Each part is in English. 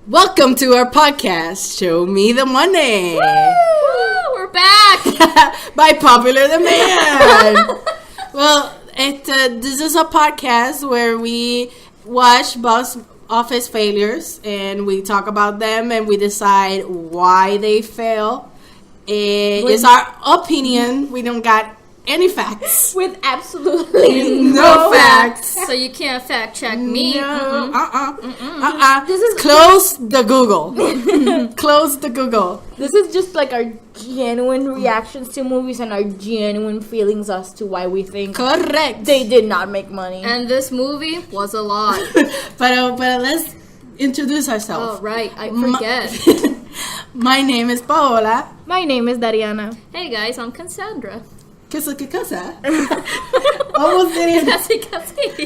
Welcome to our podcast, Show Me the Money. Woo! We're back! By popular demand. Well, this is a podcast where we watch box office failures and we talk about them and we decide why they fail. It's our opinion. We don't got any facts. With absolutely no facts. So you can't fact check me. No. This is close the Google. Close the Google. This is just like our genuine reactions to movies and our genuine feelings as to why we think Correct. they did not make money. And this movie was a lot. But let's introduce ourselves. Oh, right. I forget. My name is Paola. My name is Dariana. Hey, guys. I'm Cassandra. ¿Qué cosa? Almost didn't. Casi.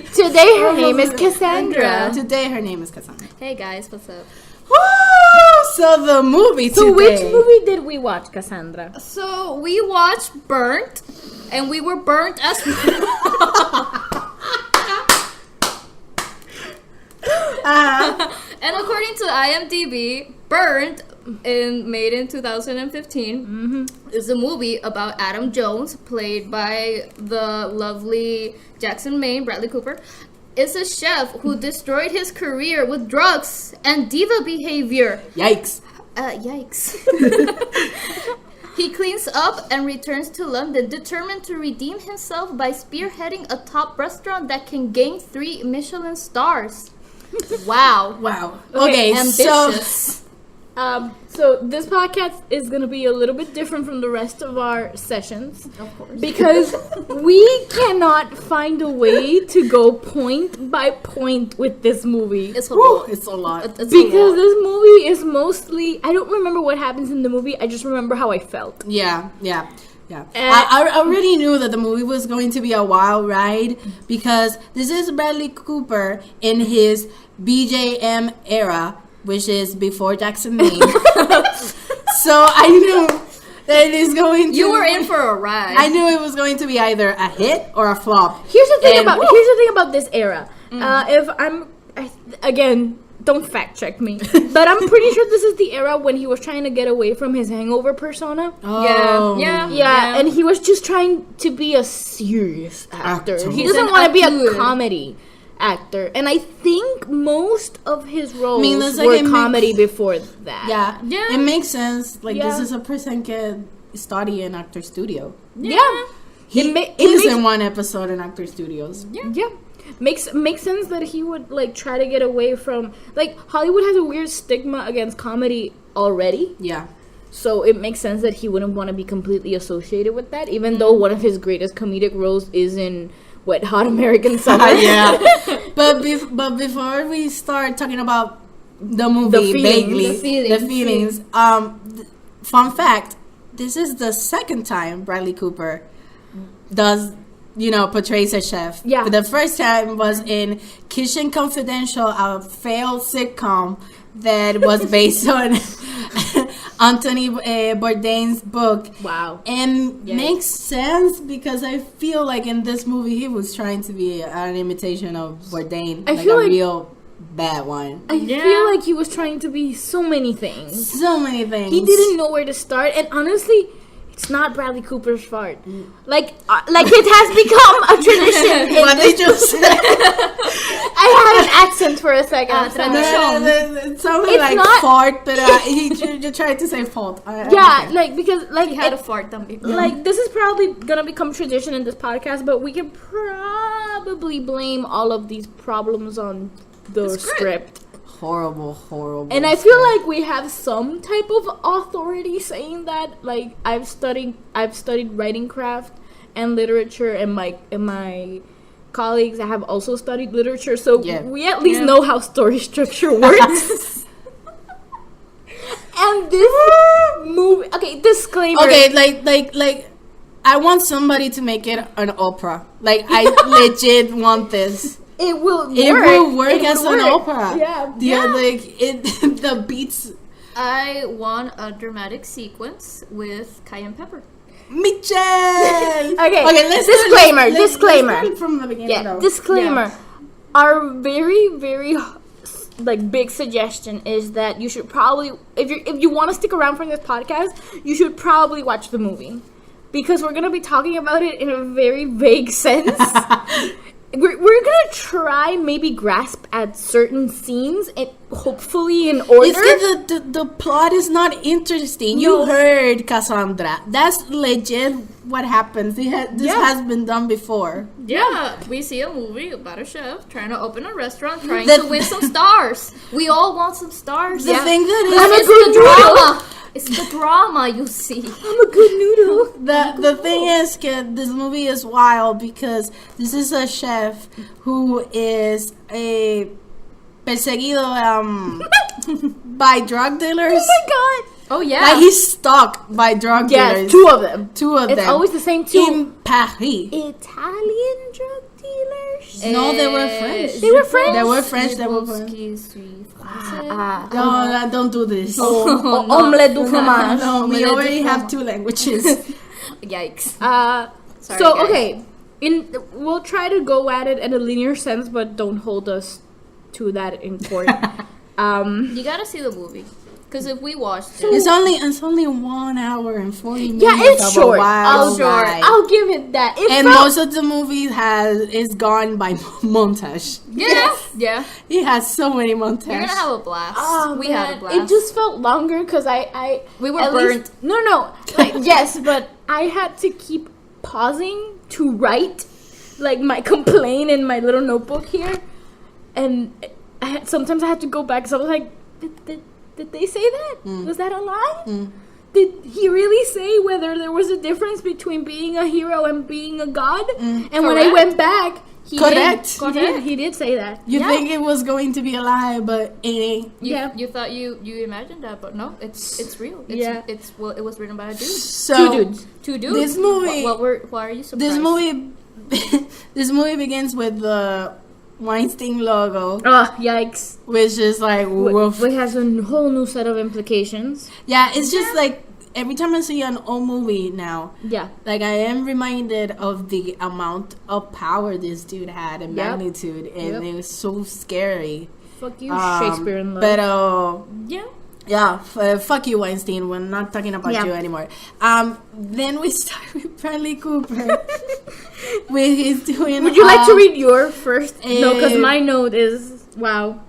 Today her name is Cassandra. Today her name is Cassandra. Hey, guys. What's up? Woo! So the movie today. So which movie did we watch, Cassandra? So we watched Burnt, and we were burnt as And according to IMDb, Burnt, made in 2015, is a movie about Adam Jones, played by the lovely Jackson Maine, Bradley Cooper. Is a chef who destroyed his career with drugs and diva behavior. Yikes. Yikes. He cleans up and returns to London, determined to redeem himself by spearheading a top restaurant that can gain 3 Michelin stars. Wow. Okay, ambitious. So this podcast is going to be a little bit different from the rest of our sessions. Of course. Because we cannot find a way to go point by point with this movie. It's a Woo, lot. it's a lot. It's Because this movie is mostly... I don't remember what happens in the movie. I just remember how I felt. Yeah. I already knew that the movie was going to be a wild ride because this is Bradley Cooper in his BJM era, which is before Jackson Maine. So I knew that it is going to... You were in for a ride. I knew it was going to be either a hit or a flop. Here's the thing about this era. Again, don't fact check me, but I'm pretty sure this is the era when he was trying to get away from his hangover persona. Oh. Yeah. And he was just trying to be a serious actor. He He's doesn't an want to be a actor. comedy actor, and I think most of his roles that's like were comedy before that. Yeah. It makes sense. Like, Yeah. this is a person can study in actor studio. Yeah. He is in one episode in actor studios. Yeah. Makes sense that he would like try to get away from, like, Hollywood has a weird stigma against comedy already. Yeah. So it makes sense that he wouldn't want to be completely associated with that, even though one of his greatest comedic roles is in Wet Hot American Summer. Yeah. But before we start talking about the movie, The feelings. Fun fact: this is the second time Bradley Cooper portrays a chef. Yeah. The first time was in Kitchen Confidential, a failed sitcom that was based on Anthony Bourdain's book. Wow. And makes sense because I feel like in this movie he was trying to be an imitation of Bourdain, I feel like real bad one. I feel like he was trying to be so many things. So many things. He didn't know where to start, and honestly, it's not Bradley Cooper's fault. Like it has become a tradition. What did you say? I had an accent for a second. It sounded It's like not- fart, but you tried to say fault. He had a fart on me. Like, this is probably gonna become tradition in this podcast, but we can probably blame all of these problems on the script. Horrible. And I feel like we have some type of authority saying that. Like, I've studied writing craft and literature, and my colleagues have also studied literature, so we at least know how story structure works. And this movie, okay, disclaimer. Okay, like I want somebody to make it an opera. Like, I legit want this. It will work as an opera. The beats. I want a dramatic sequence with cayenne pepper. Michelle. Okay, let's disclaimer. Let's start from the beginning. Disclaimer. Our very, very like big suggestion is that you should probably, if you want to stick around for this podcast, you should probably watch the movie, because we're gonna be talking about it in a very vague sense. We're gonna try maybe grasp at certain scenes and hopefully in order. It's the plot is not interesting. You heard Cassandra. That's legit what happens. This has been done before. Yeah, we see a movie about a chef trying to open a restaurant, trying to win some stars. We all want some stars. The thing that it's the drama. It's the drama, you see. I'm a good noodle. The thing is, kid, this movie is wild because this is a chef who is a perseguido by drug dealers. Oh my god. Oh yeah. Like he's stalked by drug dealers. Yes, two of them. It's always the same two. In Paris. Italian drug dealers? No, they were French. They were French? They were French. They were French. No, don't do this. Omelette du fromage. No, we already have 2 languages. Yikes. Sorry, so, guys. Okay. We'll try to go at it in a linear sense, but don't hold us to that in court. You gotta see the movie. Because if we watched it... It's only 1 hour and 40 minutes. Yeah, it's short. I'll give it that. Most of the movie is gone by montage. Yeah. He has so many montages. You're gonna have a blast. Oh, we had a blast. It just felt longer because we were burnt. No. Like, yes, but I had to keep pausing to write, like, my complaint in my little notebook here. And sometimes I had to go back because I was like, did they say that? Was that a lie? Did he really say whether there was a difference between being a hero and being a god? And when I went back, he did say that. You think it was going to be a lie, but it ain't. You thought you imagined that, but no, it's real. It was written by a dude. So, Two dudes. This movie. Why are you surprised? This movie begins with the Weinstein logo. Oh, yikes. Which is like, woof. Which has a whole new set of implications. Yeah, it's just like, every time I see an old movie now, like I am reminded of the amount of power this dude had and magnitude, and it was so scary. Fuck you, Shakespeare in love. But, fuck you, Weinstein. We're not talking about you anymore. Then we start with Bradley Cooper. He's doing. Would you like to read your first? No, because my note is wow.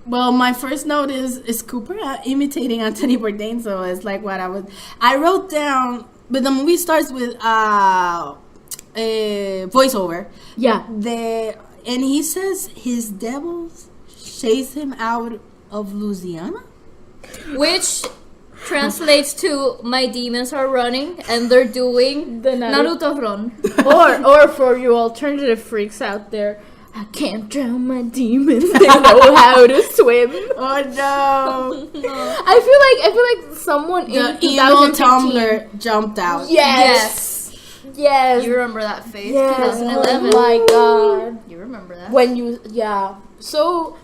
Well, my first note is Cooper imitating Anthony Bourdain, so it's like what I wrote down. But the movie starts with a voiceover. Yeah. And he says his devils chase him out of Louisiana. Which translates to my demons are running and they're doing the Naruto run. or for you alternative freaks out there, I can't drown my demons. They know how to swim. Oh no! I feel like someone in the evil Tumblr jumped out. Yes. You remember that phase? 2011. Oh my god! You remember that? So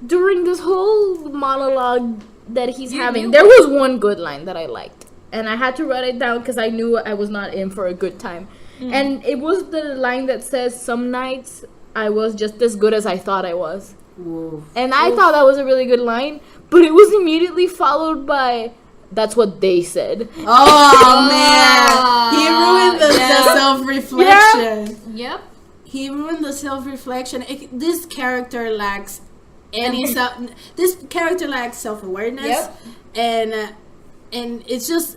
during this whole monologue that he's having, there was one good line that I liked, and I had to write it down because I knew I was not in for a good time. And it was the line that says, "Some nights I was just as good as I thought I was." Whoa. And I thought that was a really good line, but it was immediately followed by, "That's what they said." Oh man, he ruined the self-reflection. Yep. He ruined the self-reflection. This character lacks this character lacks self-awareness, and it's just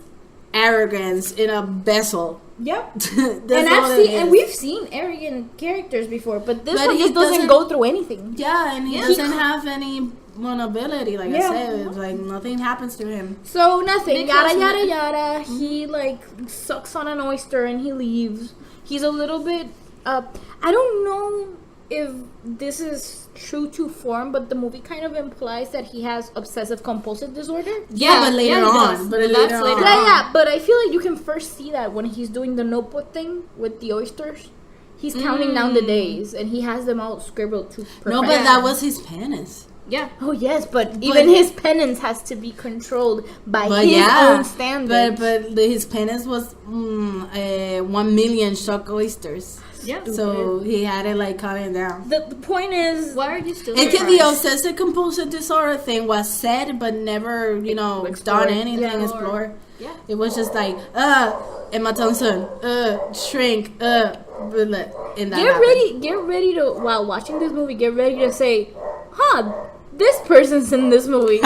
arrogance in a vessel. Yep. And we've seen arrogant characters before, but this one just doesn't go through anything. Yeah, and he doesn't have any vulnerability. Like I said, it's like nothing happens to him. So nothing. Yada yada yada. He like sucks on an oyster and he leaves. He's a little bit. I don't know if this is true to form, but the movie kind of implies that he has obsessive compulsive disorder. But later on. But I feel like you can first see that when he's doing the notebook thing with the oysters. He's counting down the days, and he has them all scribbled to perfection. No, but that was his penance. Yeah. Oh yes, but even his penance has to be controlled by his own standards. But his penance was 1 million shock oysters. Yeah. So he had to like cut it down. The point is, Why are you still It could be surprised? obsessive compulsive disorder thing was said but never, Explored. done anything, Yeah. explore. Yeah. It was just like, Emma Thompson, shrink, in that get ready to, while watching this movie, get ready to say, this person's in this movie.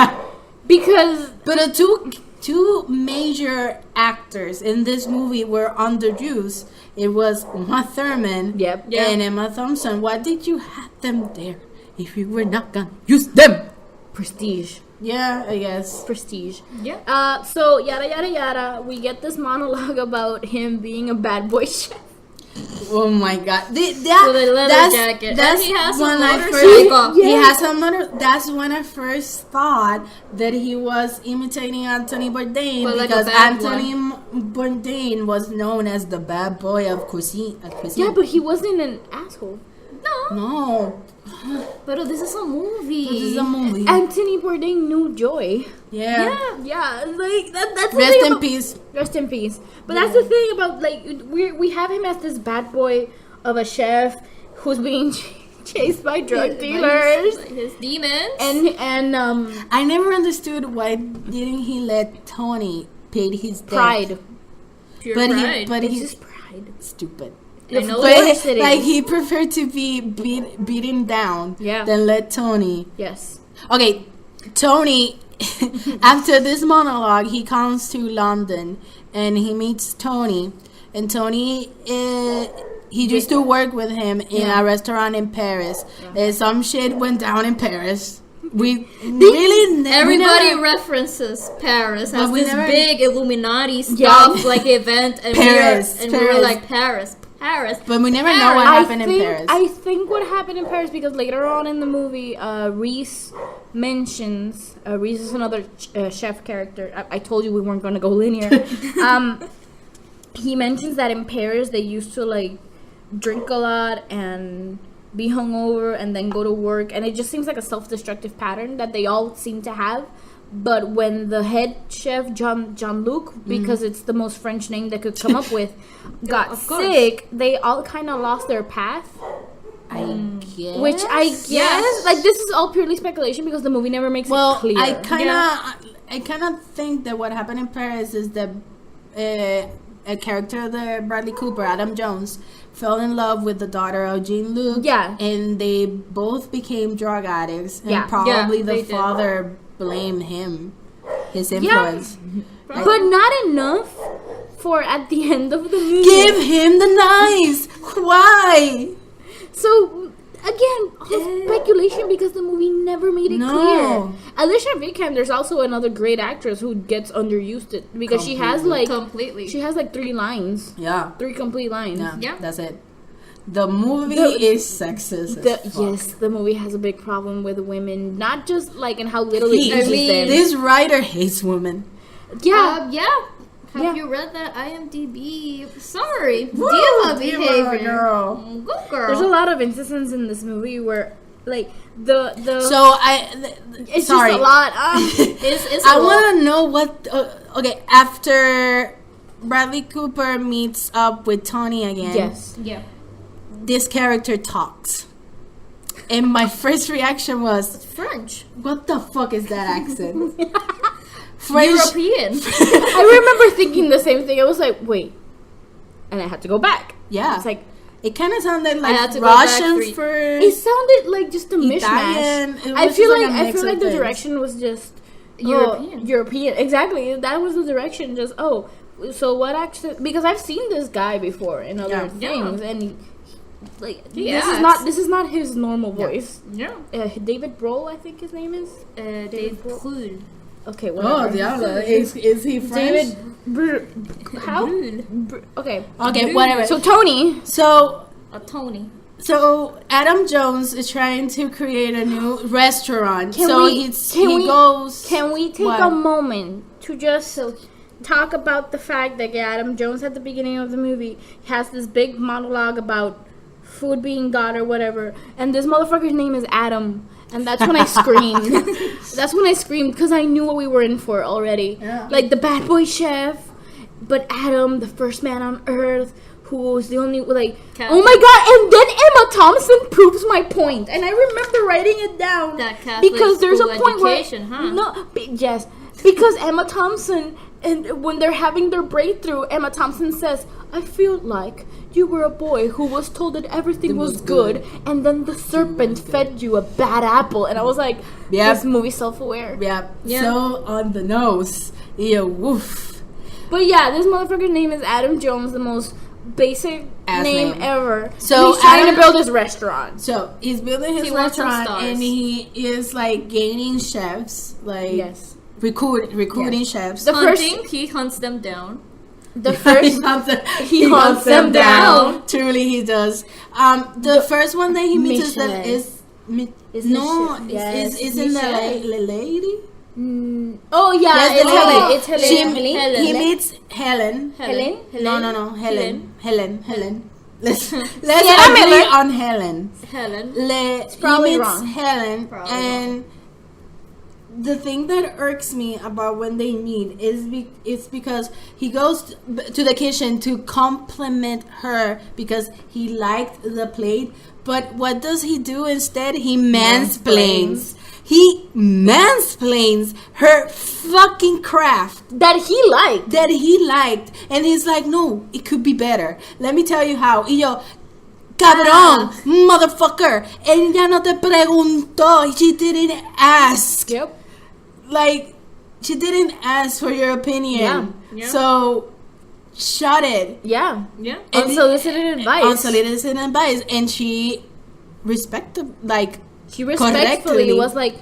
Because But the two major actors in this movie were underused. It was Uma Thurman Yep. Yeah. and Emma Thompson. Why did you have them there if you were not gonna use them? prestige. Yeah, I guess. Prestige. Yeah. So yada yada yada, we get this monologue about him being a bad boy chef. Oh my god. With a leather jacket. That's And he has a when I motorcycle. He has a motor. That's when I first thought that he was imitating Anthony Bourdain, But like a because bad Anthony Bourdain was known as the bad boy of cuisine. Yeah, but he wasn't an asshole. No. No, But this is a movie. this is a movie. Anthony Bourdain knew joy. Yeah. Yeah, like that's the Rest thing in about- peace. Rest in peace. But that's the thing about, like, we have him as this bad boy of a chef who's being chased by drug dealers His demons. and I never understood why didn't he let Tony pay his debt. pride. Pure But pride. he It's he just pride. stupid. I know But course it like is. he preferred to be beaten down Yeah. than let Tony. Yes. Okay, Tony. After this monologue, he comes to London and he meets Tony. And Tony, he used to work with him in a restaurant in Paris. Some shit went down in Paris. We really Everybody references Paris as we this never- big Illuminati stuff, like event, and Paris, we were Paris. like Paris. But we never know what happened in Paris. I think what happened in Paris, because later on in the movie, Reese mentions, Reese is another chef character. I told you we weren't going to go linear. He mentions that in Paris they used to like drink a lot and be hungover and then go to work, and it just seems like a self-destructive pattern that they all seem to have. But when the head chef Jean-Luc, because it's the most French name they could come up with, got of course. sick, they all kind of lost their path. I guess. Which I guess, like, this is all purely speculation because the movie never makes it clear. I kind of think that what happened in Paris is that a character of the Bradley Cooper, Adam Jones, fell in love with the daughter of Jean-Luc. Yeah. And they both became drug addicts. And Yeah. probably Yeah, the they did. father blamed him, his influence. But not enough for at the end of the movie. Give him the knives. Why? So again, all speculation because the movie never made it No. clear. Alicia Vikander is also another great actress who gets underused it because she has like Completely. 3 lines, Yeah. 3 complete lines. Yeah. That's it. The movie is sexist. as fuck. Yes, the movie has a big problem with women, not just like in how little it He- uses mean, them. This writer hates women. Yeah, Yeah. Have Yeah. you read that IMDb summary? Woo, Diva diva behavior. girl. Good girl. there's a lot of instances in this movie where like the So it's sorry. just a lot. It's I a lot. want to know what. Okay, after Bradley Cooper meets up with Tony again, Yes. Yeah. this character talks, and my first reaction was, French. "What the fuck is that accent?" French. European. I remember thinking the same thing. I was like, wait, and I had to go back. Yeah, It's like it kind of sounded I had like to go back Russian three- it first. sounded like just a Italian. mishmash. It I was feel just like a I mix feel of like the things. direction was just European. European. Exactly. That was the direction. Just so what actually? Because I've seen this guy before in other Yeah. things, and like He this acts. is not his normal voice. Yeah. David Brohl, I think his name is. Dave Brühl. Okay, Oh, whatever. Diablo. Is he French? David. How? Brühl. Okay. Okay, whatever. So Tony. So Tony. Adam Jones is trying to create a new restaurant. Can So we- he goes. Can we take What? a moment to just talk about the fact that Adam Jones at the beginning of the movie has this big monologue about food being God or whatever, and this motherfucker's name is Adam, and that's when I screamed. That's when I screamed because I knew what we were in for already. Yeah. Like the bad boy chef, but Adam, the first man on earth, who's the only like. Catholic. Oh my god! And then Emma Thompson proves my point, and I remember writing it down That Catholic because there's a school point education, where huh? no, yes, because Emma Thompson and when they're having their breakthrough, Emma Thompson says, "I feel like you were a boy who was told that everything was good, and then the serpent fed you a bad apple." And I was like, Yep. "This movie's self-aware." Yeah. Yeah. So on the nose. Yeah, woof. But yeah, this motherfucker's name is Adam Jones, the most basic Ass name name. ever. So he's trying Adam- to build his restaurant. So he's building his He wants some restaurant, stars. and he is like gaining chefs, like Yes. recruiting chefs. The first- Hunting, he hunts them down. The first he hunts them down. Truly, he does. The first one that he meets is that Michelin. Is no, Michelin. Yes, is in the Michelin. lady. Oh yeah, Yes, it's the Helen. lady. It's Helen. She, Helen. he meets Helen. Helen. No, Helen. Let's Sienna agree Miller. on Helen. Helen. probably he meets wrong. Helen, Probably and the thing that irks me about when they meet is it's because he goes to the kitchen to compliment her because he liked the plate. But what does he do instead? He mansplains. He mansplains her fucking craft That he liked. that he liked, and he's like, no, it could be better. Let me tell you how. Y yo, cabrón, motherfucker, ella no te preguntó. She didn't ask. Yep. Like, she didn't ask for your opinion. Yeah. Yeah. So, shut it. Yeah. Yeah. And Unsolicited advice. Unsolicited advice, and she respected, like, She respectfully correctly. was like,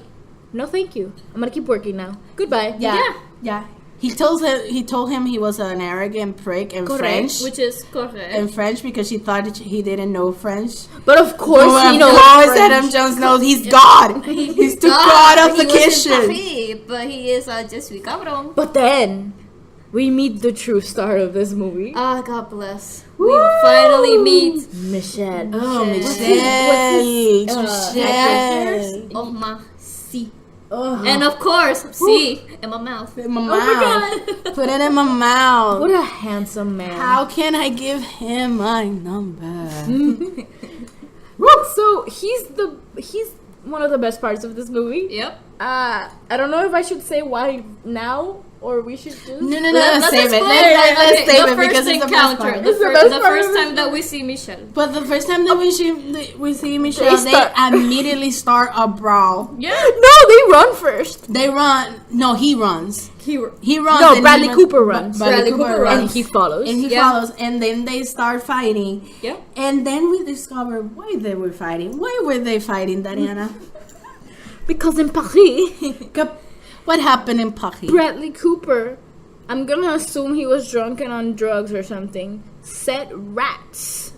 "No, thank you. I'm gonna keep working now. Goodbye." yeah. He told him he was an arrogant prick in Correct. French. Which is correct. In French because she thought he didn't know French. But of course, Well, he knows of course, French. Adam Jones knows he's God. He's the God of the he was in kitchen. Paris, but he is just suis cabrón. But then we meet the true star of this movie, Ah, God bless. We finally meet Michelle. Oh, Michelle. Michelle. oh my C. Oh, And of course, C in my mouth. in my my mouth. Put it in my mouth. What a handsome man. How can I give him my number? So he's one of the best parts of this movie. Yep. I don't know if I should say why now or we should just No, Let's save it. explain Let's okay, save the it because first it's the best encounter. part. The, It's the fir- best the part first of the time that we see Michelle. But the first time that we see Michelle, they start- immediately start a brawl. Yeah. No, they run first. They run. No, he runs. He He runs. No, and Bradley he Cooper runs. Bradley Cooper runs. And he follows. And he Yeah. follows, and then they start fighting. Yeah. And then we discover why they were fighting. Why were they fighting, Dariana? Because in Paris, What happened in Paris? Bradley Cooper, I'm gonna assume he was drunk and on drugs or something, set rats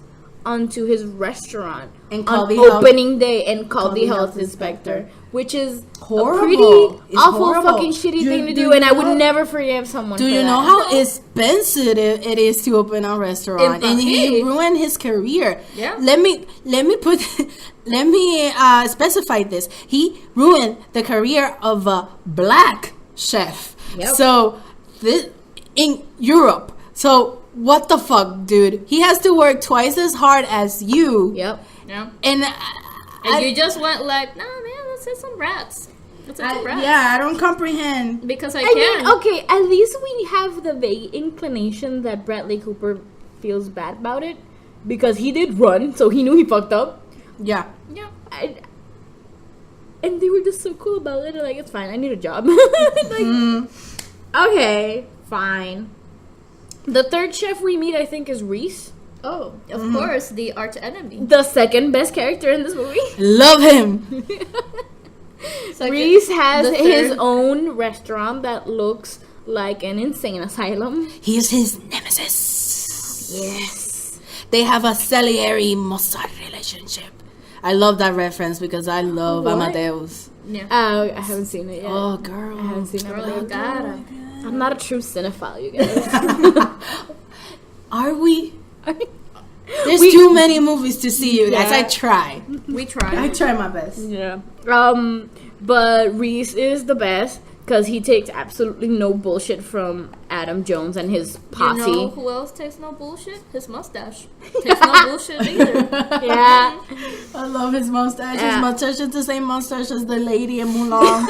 onto his restaurant And on called the health- opening day and called the health inspector, which is Horrible. a pretty It's awful horrible. fucking shitty You- thing to do do, and you I would know- never forgive someone Do for you that. know how expensive it is to open a restaurant? In And he Paris. ruined his career. Yeah. Let me specify this. He ruined the career of a black chef. Yep. So this in Europe. So what the fuck, dude? He has to work twice as hard as you. Yep. Yeah. And And you just went like, nah, man, let's hit some rats. Let's hit some rats. yeah, I don't comprehend. Because I I can. mean, okay, at least we have the vague inclination that Bradley Cooper feels bad about it because he did run, so he knew he fucked up. Yeah. Yeah. And they were just so cool about it. They're like, it's fine, I need a job. Like, okay, fine. The third chef we meet, I think, is Reese, Oh, of course, the arch enemy. the second best character in this movie. Love him. Reese has the his third- own restaurant that looks like an insane asylum. He's his nemesis. Yes. They have a Salieri Mozart relationship. I love that reference because I love What? Amadeus. Yeah. I haven't seen it yet. Oh, girl. I haven't seen it. Girl, you gotta. I'm not a true cinephile, you guys. Are we? There's too many movies to see, you guys. Yeah. I try. We tried. I try my best. Yeah. But Reese is the best. because he takes absolutely no bullshit from Adam Jones and his posse. You know who else takes no bullshit? His mustache takes no bullshit either. Yeah. I love his mustache. Yeah. His mustache is the same mustache as the lady in Mulan.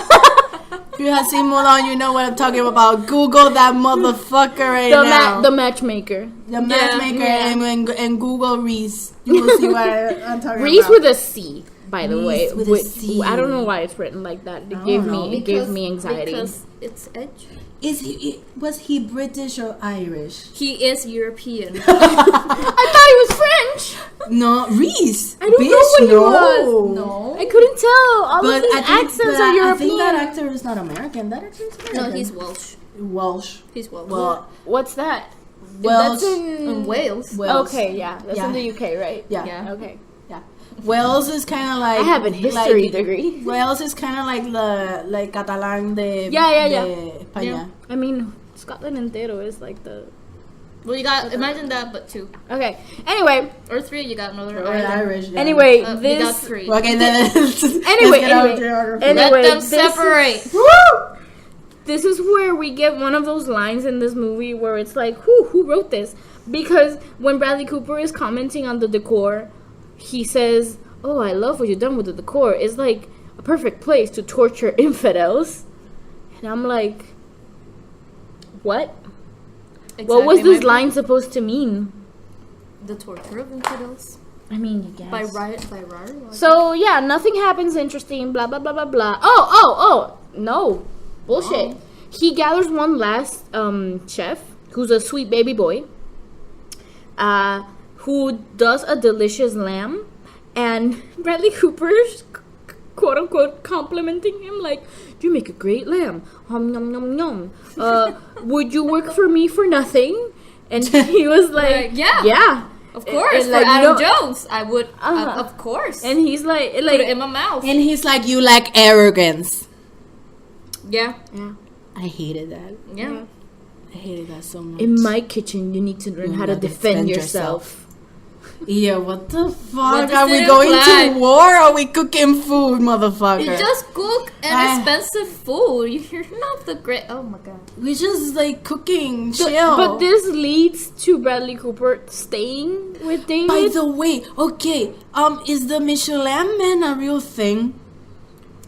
If you have seen Mulan, you know what I'm talking about. Google that motherfucker right now. The matchmaker. The matchmaker yeah. and Google Reese. You will see what I'm talking Reese about. with a C, by the way. Reese with a C. I don't know why it's written like that. It gave me anxiety. Because it's edgy. Was he British or Irish? He is European. I thought he was French. No, Reese. I don't know what he was. No. I couldn't tell. All of these accents are European. I think that actor is not American. That actor is American. No, he's Welsh. Welsh. He's Welsh. Well, What's that? Welsh. That's in Wales. Okay, yeah. That's in the UK, right? Yeah. Yeah. Okay. Wales is kind of like... I have a history degree. Wales is kind of like the Catalan de... Yeah. de España. Yeah. I mean, Scotland entero is like the... Well, you got... Imagine that, but 2. Okay. Anyway. Or 3, you got another Or Irish. Yeah. Anyway, You got this... 3. Okay, then... Anyway, Let them this- separate. Woo! This is where we get one of those lines in this movie where it's like, who wrote this? Because when Bradley Cooper is commenting on the decor, he says, "Oh, I love what you've done with the decor. It's like a perfect place to torture infidels." And I'm like, what? Exactly What was this my line supposed to mean? The torture of infidels. I mean, you guess. By riot. So, yeah, nothing happens interesting, blah, blah, blah, blah, blah. Oh, no. Bullshit. Oh. He gathers one last chef, who's a sweet baby boy, who does a delicious lamb, and Bradley Cooper's quote-unquote complimenting him, like, "You make a great lamb. Nom, nom, nom. Would you work for me for nothing?" And he was like, yeah. Of course, like, for Adam Jones, I would, of course. And he's like, put it in my mouth. And he's like, "You lack arrogance." Yeah. I hated that. Yeah. I hated that so much. In my kitchen, you need to learn how to defend yourself. Yeah, what the fuck? What does Are we it going imply? to war or are we cooking food, motherfucker? You just cook expensive food. You're not the great. Oh my god. We just like cooking, chill. But this leads to Bradley Cooper staying with David. By the way, okay, is the Michelin Man a real thing?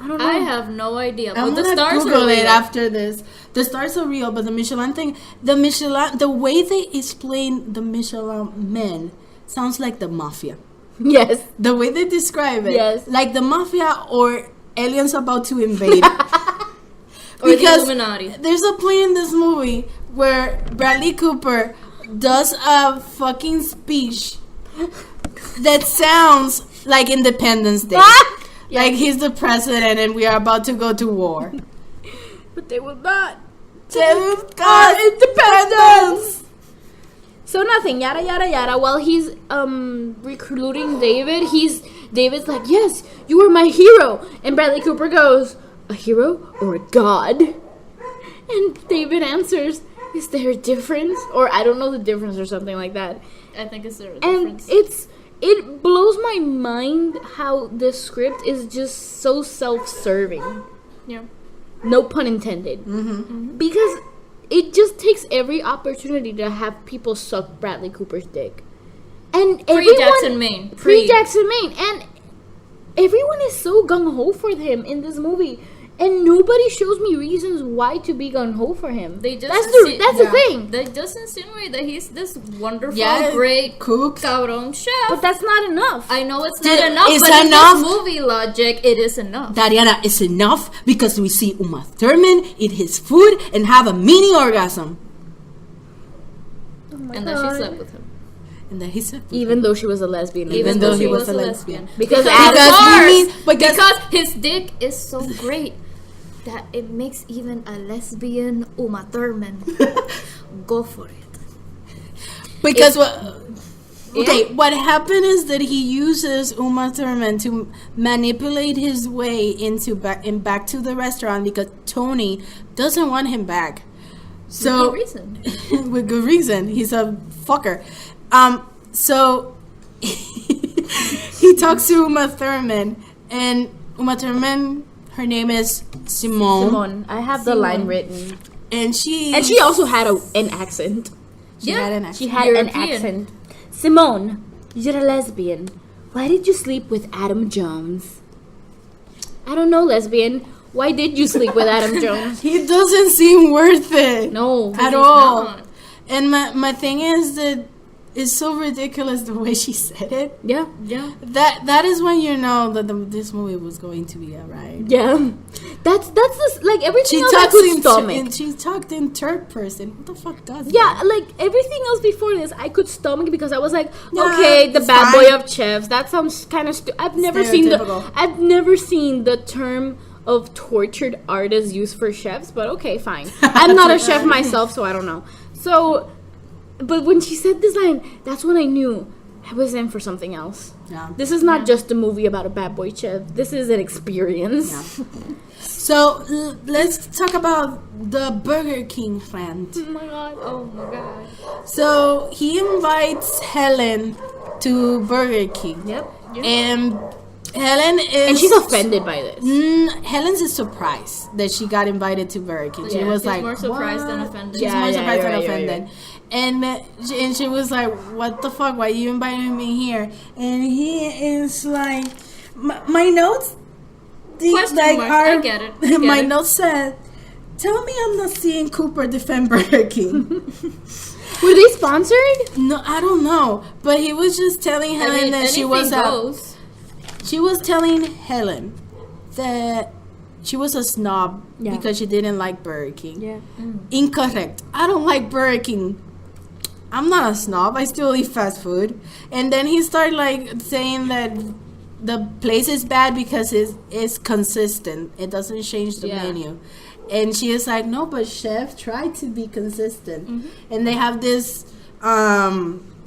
I don't know. I have no idea. I'm But the gonna stars Google are it real. after this. The stars are real, but the Michelin thing, the way they explain the Michelin Men sounds like the mafia. Yes. The way they describe it, Yes. like the mafia or aliens about to invade. Or the Illuminati. There's a point in this movie where Bradley Cooper does a fucking speech that sounds like Independence Day. Like he's the president and we are about to go to war. But they will not. Take our independence! So nothing, yada yada yada. While he's recruiting David's like, "Yes, you are my hero." And Bradley Cooper goes, "A hero or a god?" And David answers, "Is there a difference?" Or I don't know the difference or something like that. I think it's a And difference. it blows my mind how the script is just so self-serving. Yeah. No pun intended. Mm-hmm. Because it just takes every opportunity to have people suck Bradley Cooper's dick. And Pre-Jackson Maine. Pre-Jackson Maine. And everyone is so gung-ho for him in this movie. And nobody shows me reasons why to be gung-ho for him. They just That's the thing. They just insinuate that he's this wonderful, Yeah, great cook. cabron chef. But that's not enough. I know it's Dude, not enough, it's but enough. in this movie logic, it is enough. Dariana, it's enough because we see Uma Thurman eat his food and have a mini orgasm. Oh my And then she God. slept with him. And then he said, Even though she was a lesbian. Even though he was a lesbian. Because because his dick is so great that it makes even a lesbian Uma Thurman go for it. Because what happened is that he uses Uma Thurman to manipulate his way into back to the restaurant because Tony doesn't want him back. So With good reason. with good reason. He's a fucker. So he talks to Uma Thurman, and Uma Thurman Her name is Simone. Simone. I have the line written. And she also had an accent. She had an accent. She had an accent. Simone, you're a lesbian. Why did you sleep with Adam Jones? I don't know, lesbian. Why did you sleep with Adam Jones? He doesn't seem worth it. No. At all. Not. And my thing is that it's so ridiculous the way she said it. Yeah. That is when you know that this movie was going to be alright. Yeah. That's this, like everything else I could stomach. She talked in third person. What the fuck does that? Yeah, like everything else before this I could stomach because I was like, okay, the bad fine. boy of chefs. That sounds kind of I've never seen the term of tortured artists used for chefs, but okay, fine. I'm not a chef myself, so I don't know. So, but when she said this line, that's when I knew I was in for something else. Yeah. This is not just a movie about a bad boy chef. This is an experience. Yeah. So let's talk about the Burger King friend. Oh my god. So he invites Helen to Burger King. Yep. And Helen is... And she's offended by this. Helen's is surprised that she got invited to Burger King. She was like, more surprised than offended. She's more surprised than right, offended. Right. And she was like, what the fuck? Why you inviting me here? And he is like, my notes... I get it. My notes said, tell me I'm not seeing Cooper defend Burger King. Were they sponsored? No, I don't know. But he was just telling Helen that she was She was telling Helen that she was a snob because she didn't like Burger King. Yeah. Incorrect. I don't like Burger King. I'm not a snob. I still eat fast food. And then he started like saying that the place is bad because it's consistent. It doesn't change the menu. And she is like, no, but chef, try to be consistent. Mm-hmm. And they have this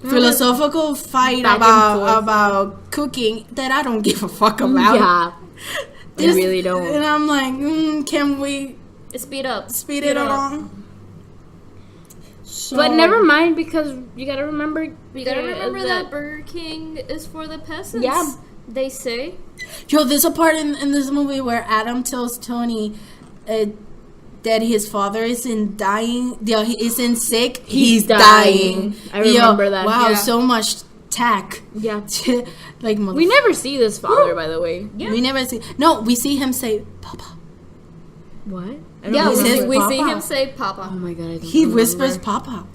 philosophical fight about cooking that I don't give a fuck about. Yeah, I really don't. And I'm like, can we speed it along? So, but never mind, because you gotta remember that Burger King is for the peasants. Yeah. They say. Yo, there's a part in this movie where Adam tells Tony that his father isn't dying. He isn't sick. He's dying. I remember that. Wow, so much tack. Yeah. Like we never see this father, by the way. Yeah. We never see. No, we see him say, Papa. What? Yeah, we see him say Papa. Oh my god. He whispers Papa.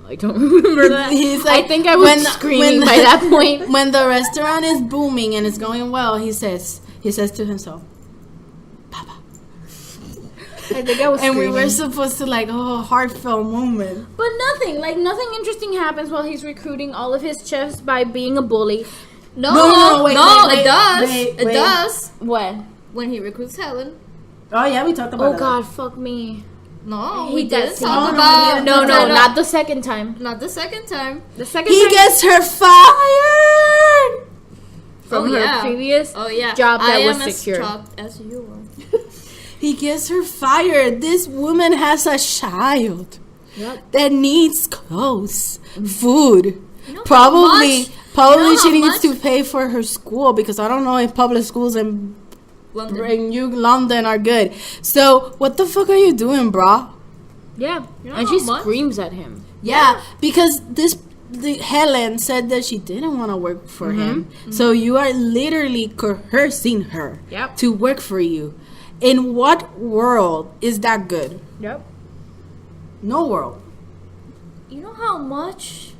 I don't remember that. He's like, I think I was screaming by that point. When the restaurant is booming and it's going well, he says to himself, Papa. I think I was and screaming. we were supposed to heartfelt moment. But nothing interesting happens while he's recruiting all of his chefs by being a bully. No, it does. It does. What? When he recruits Helen. Oh yeah, we talked about that. Oh god, fuck me. No, we did talk about... No, not the second time. Not the second time. The second time... He gets her fired! From her previous job that was secure. I am as shocked as you are. He gets her fired. This woman has a child that needs clothes, food. You know Probably she needs to pay for her school because I don't know if public schools in London are good. So what the fuck are you doing, brah? Yeah, and she screams at him. Yeah, because Helen said that she didn't want to work for him. Mm-hmm. So you are literally coercing her to work for you. In what world is that good? Yep. No world. You know how much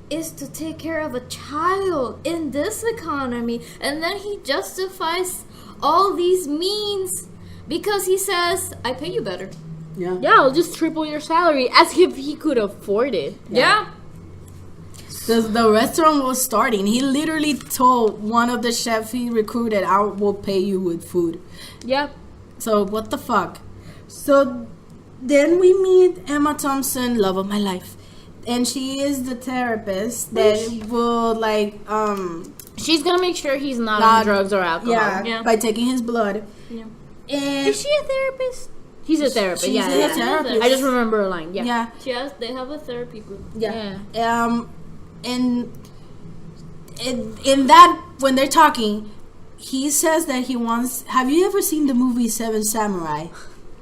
is to take care of a child in this economy, and then he justifies all these means because he says, I pay you better. Yeah, I'll just triple your salary, as if he could afford it. Yeah. The restaurant was starting. He literally told one of the chefs he recruited, I will pay you with food. Yeah. So what the fuck? So then we meet Emma Thompson, love of my life. And she is the therapist that will she's gonna make sure he's not on drugs or alcohol. By taking his blood. Yeah. And is she a therapist? He's a therapist. She's a therapist. I just remember a line. Yeah. They have a therapy group. Yeah. And in that, when they're talking, he says that he wants. Have you ever seen the movie Seven Samurai?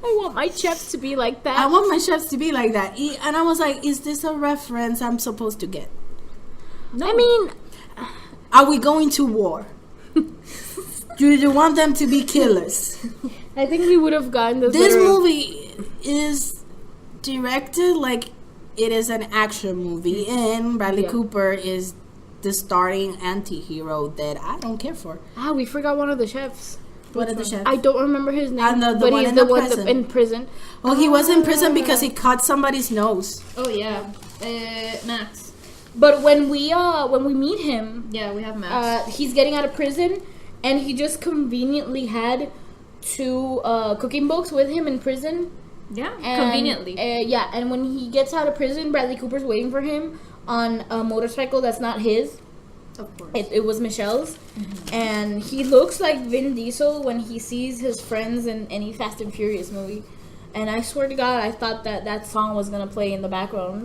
I want my chefs to be like that. I want my chefs to be like that. And I was like, is this a reference I'm supposed to get? No. I mean, are we going to war? Do you want them to be killers? I think we would have gotten this. This movie is directed like it is an action movie, and Bradley Cooper is the starring anti-hero that I don't care for. We forgot one of the chefs. What is the chef? I don't remember his name, but he's the one in prison. Well, he was in prison because he cut somebody's nose. Oh yeah, Max. But when we meet him, we have Max. He's getting out of prison, and he just conveniently had 2 cooking books with him in prison. Yeah, conveniently. And when he gets out of prison, Bradley Cooper's waiting for him on a motorcycle that's not his. Of course. It was Michelle's. Mm-hmm. And he looks like Vin Diesel when he sees his friends in any Fast and Furious movie. And I swear to God, I thought that song was going to play in the background.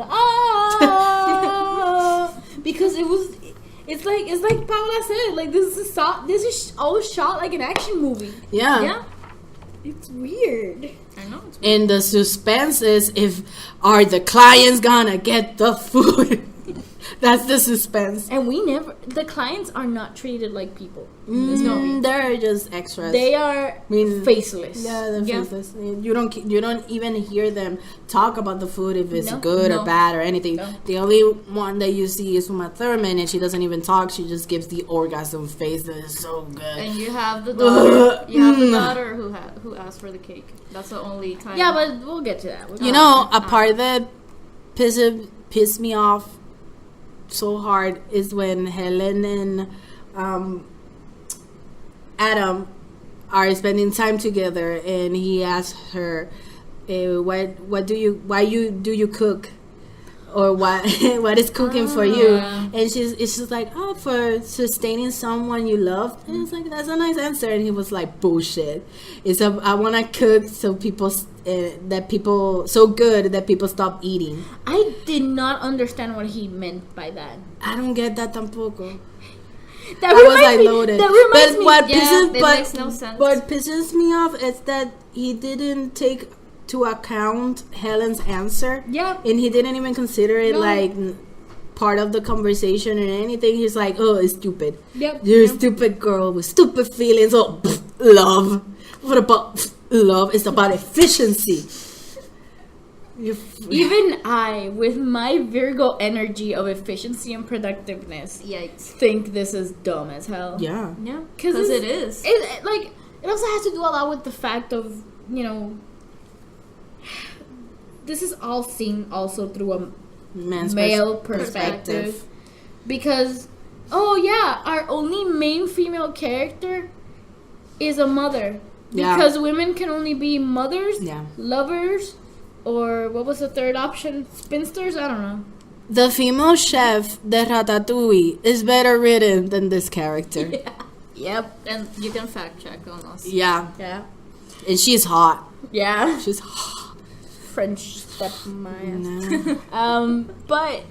Because it's like Paola said, like this is all shot like an action movie. Yeah. It's weird. I know. It's weird. And the suspense is are the clients gonna get the food? That's the suspense. And the clients are not treated like people. They're just extras. They are faceless. Yeah, they're faceless. You don't even hear them talk about the food if it's good or bad or anything. No. The only one that you see is Uma Thurman, and she doesn't even talk. She just gives the orgasm face that is so good. And you have the daughter. Who asked for the cake. That's the only time. Yeah, but we'll get to that. A part that pissed me off so hard is when Helen and Adam are spending time together, and he asks her, why do you cook, or what is cooking for you? And it's just like, for sustaining someone you love. And it's like, that's a nice answer. And he was like, bullshit. I want to cook so people so good that people stop eating. I did not understand what he meant by that. I don't get that tampoco. That reminds me. Makes no sense. What pisses me off is that he didn't take to account Helen's answer. Yeah. And he didn't even consider it like part of the conversation or anything. He's like, oh, it's stupid. Yep. You're a stupid girl with stupid feelings. Oh, love. What about love? It's about efficiency. Even I, with my Virgo energy of efficiency and productiveness, think this is dumb as hell. Yeah. Yeah. Because it is. It also has to do a lot with the fact of, this is all seen also through a male perspective. Because, our only main female character is a mother. Because women can only be mothers, lovers, or what was the third option? Spinsters? I don't know. The female chef de Ratatouille is better written than this character. Yeah. Yep. And you can fact check on us. Yeah. Yeah. And she's hot. Yeah. She's hot. French stepmom. But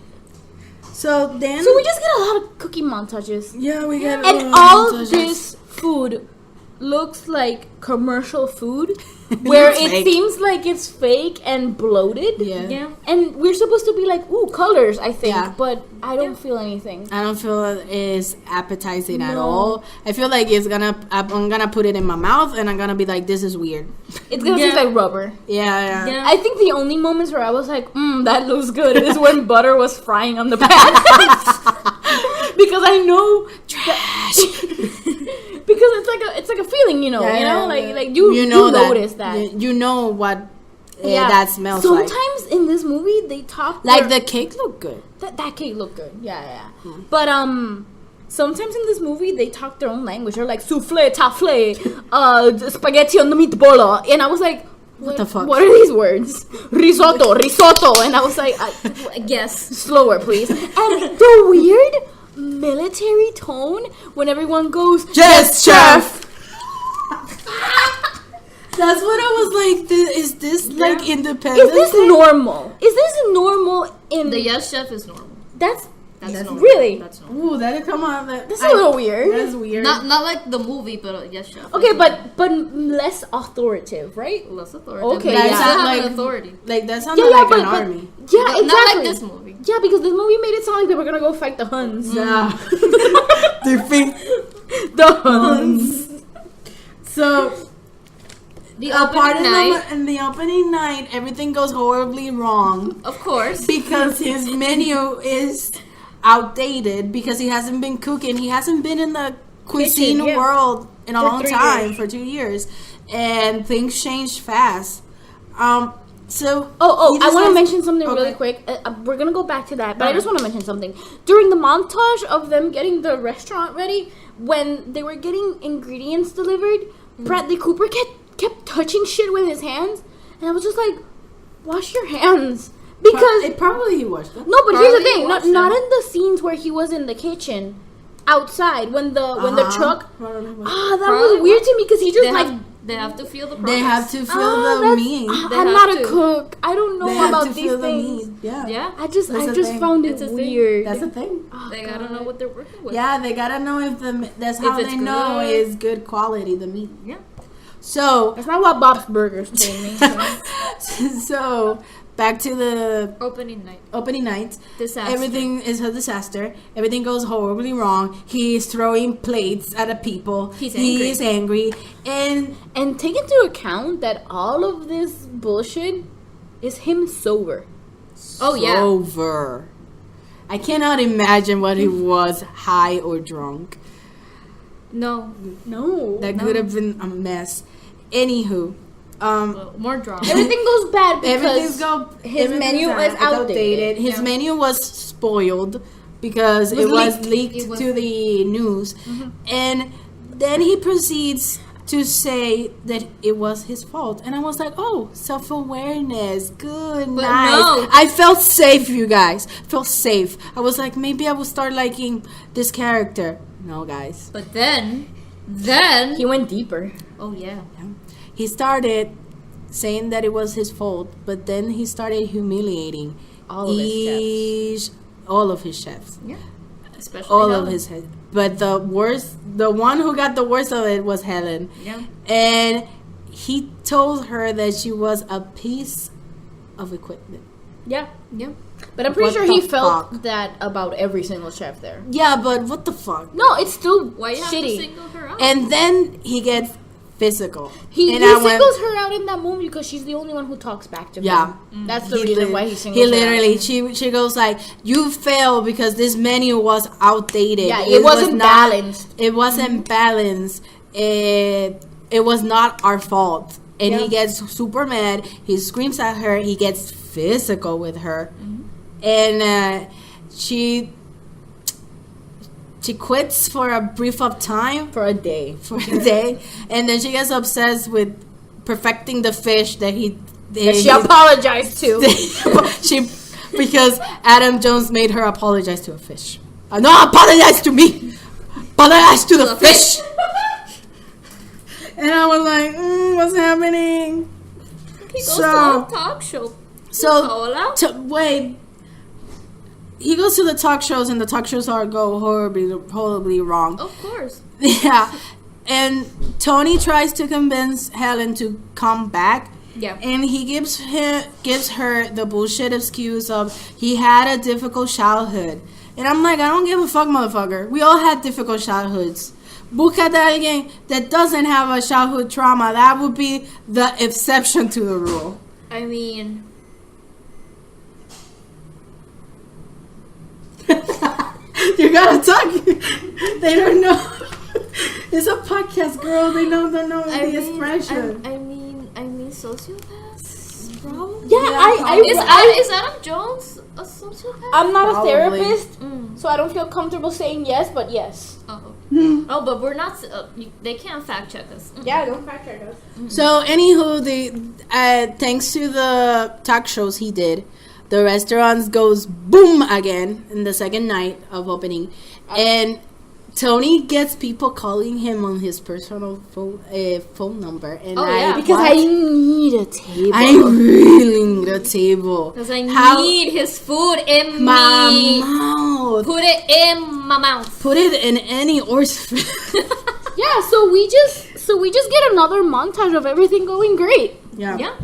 so we just get a lot of cooking montages. Yeah, we get and all this food looks like commercial food where it seems like it's fake and bloated. Yeah. And we're supposed to be like, ooh, colors, I think, but I don't feel anything. I don't feel it's appetizing at all. I feel like I'm gonna put it in my mouth and I'm gonna be like, this is weird. It's gonna taste like rubber. Yeah. I think the only moments where I was like, that looks good is when butter was frying on the pan. Because I know trash. Because it's like a feeling, you notice that. You know what that smells like. Sometimes in this movie they talk like the cake looked good. That cake looked good. Yeah. But sometimes in this movie they talk their own language. They're like souffle, tafle, spaghetti on the meatball, and I was like, what the fuck? What are these words? Risotto, and I was like, I guess slower, please. And the weird military tone when everyone goes, yes, chef. That's what I was like. Is this like independent? Is this normal? Is this normal in the yes chef is normal? That's That's That's no. really? That's no. Ooh, that'd come on. That's a little weird. That's weird. Not like the movie, but yes, chef. Okay, but less authoritative, right? less authority. Okay, But yeah. you still have Like- an authority. Like that sounds Yeah, like but an army. yeah, Not- exactly. Not like this movie. Yeah, because this movie made it sound like they were gonna go fight the Huns. Yeah. Defeat The Huns. So The a part opening night, in the opening night, everything goes horribly wrong of course. because his menu is outdated because he hasn't been cooking. He hasn't been in the cuisine Kitchen, yeah. world in a For long 3 time, years. for 2 years, and things change fast. So Oh, he I want to decides- mention something really Okay. quick. We're gonna go back to that, but I Alright. just want to mention something. During the montage of them getting the restaurant ready, when they were getting ingredients delivered, Bradley Cooper kept touching shit with his hands, and I was just like, wash your hands. Because It probably he washed them. no, but here's the Probably thing: washed not them. in the scenes where he was in the kitchen, outside when the truck. Probably washed. Ah, that Probably was weird to me because he just They have to feel the process. They have to feel the that's- meat. They I'm have not a to. cook. I don't know They have about to these feel the things. meat. Yeah. Yeah. I just That's a thing. found it It's a thing. weird. That's a thing. Oh, They God. gotta know what they're working with. Yeah, they gotta know if that's how If it's they know good. is good quality, the meat. Yeah. So, That's not what Bob's Burgers told me. so back to the Opening night. opening night. Disaster. Everything is a disaster. Everything goes horribly wrong. He's throwing plates at the people. He's angry. And And take into account that all of this bullshit is him sober. Oh, yeah. over. I cannot imagine what he was, high or drunk. No. No. That could have been a mess. Anywho, Well, more drama. Everything goes bad because his menu is outdated. His Yeah. menu was spoiled because It it was was leaked It was- to the news. And then he proceeds to say that it was his fault. And I was like, oh, self-awareness. Good, But nice. no. I felt safe, you guys. Felt safe. I was like, maybe I will start liking this character. No, guys. But then, He went deeper. oh yeah. He started saying that it was his fault, but then he started humiliating All of his chefs. all of his chefs, Yeah. Especially all Helen. of his head. But the one who got the worst of it was Helen, Yeah. and he told her that she was a piece of equipment. Yeah. Yeah. But I'm pretty What sure he the felt fuck? that about every single chef there. Yeah, but what the fuck? No, it's still Why you have to shitty. single her out? And then he gets physical. He and I went- singles her out in that movie because she's the only one who talks back to him. Yeah. That's the He reason lit- why he singles He her literally, out. she goes like, "You failed because this menu was outdated. Yeah, it wasn't balanced. It wasn't balanced. It was not our fault." And he Yeah. gets super mad. He screams at her. He gets physical with her, and she quits for a brief of time. For a day. For a day, and then she gets obsessed with perfecting the fish that She apologized to. she because Adam Jones made her apologize to a fish. No, apologize to me. Apologize to the fish. And I was like, what's happening? He goes So- to a talk show. So Paola? wait. He goes to the talk shows, and the talk shows go horribly wrong. Of course. Yeah, and Tony tries to convince Helen to come back. Yeah. And he gives her the bullshit excuse of he had a difficult childhood. And I'm like, I don't give a fuck, motherfucker. We all had difficult childhoods. Búscate a alguien that doesn't have a childhood trauma. That would be the exception to the rule. I mean, You gotta talk. They don't know. It's a podcast, girl. They don't know the expression. I mean, sociopaths. Probably. Yeah, Is Adam Jones a sociopath? I'm not Probably. a therapist, Mm. so I don't feel comfortable saying yes, but yes. Oh. Hmm. Oh, but we're not. They can't fact check us. Yeah, don't fact check us. So, anywho, thanks to the talk shows he did, the restaurants goes boom again in the second night of opening, and Tony gets people calling him on his personal phone number, and Oh, yeah. Because I need a table. I really need a table. Because I How- need his food in My me. mouth. mouth. Put it in my mouth. Put it in any orifice. Yeah, so we just get another montage of everything going great. Yeah.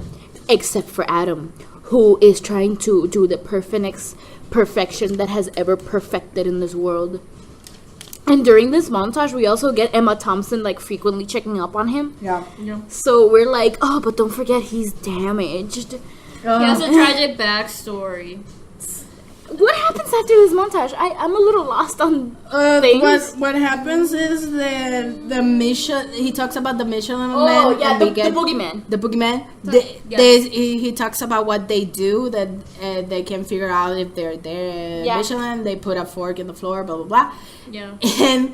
Except for Adam, who is trying to do the perfection that has ever perfected in this world. And during this montage, we also get Emma Thompson like frequently checking up on him. Yeah. So we're like, oh, but don't forget he's damaged. He has a tragic backstory. What happens after this montage? I'm a little lost on things. What happens is the mission. He talks about the Michelin Oh, Man. yeah, and the we get boogeyman. The boogeyman. Yeah. He talks about what they do that they can figure out if they're there. Yeah. Michelin. They put a fork in the floor. Blah blah blah. Yeah. And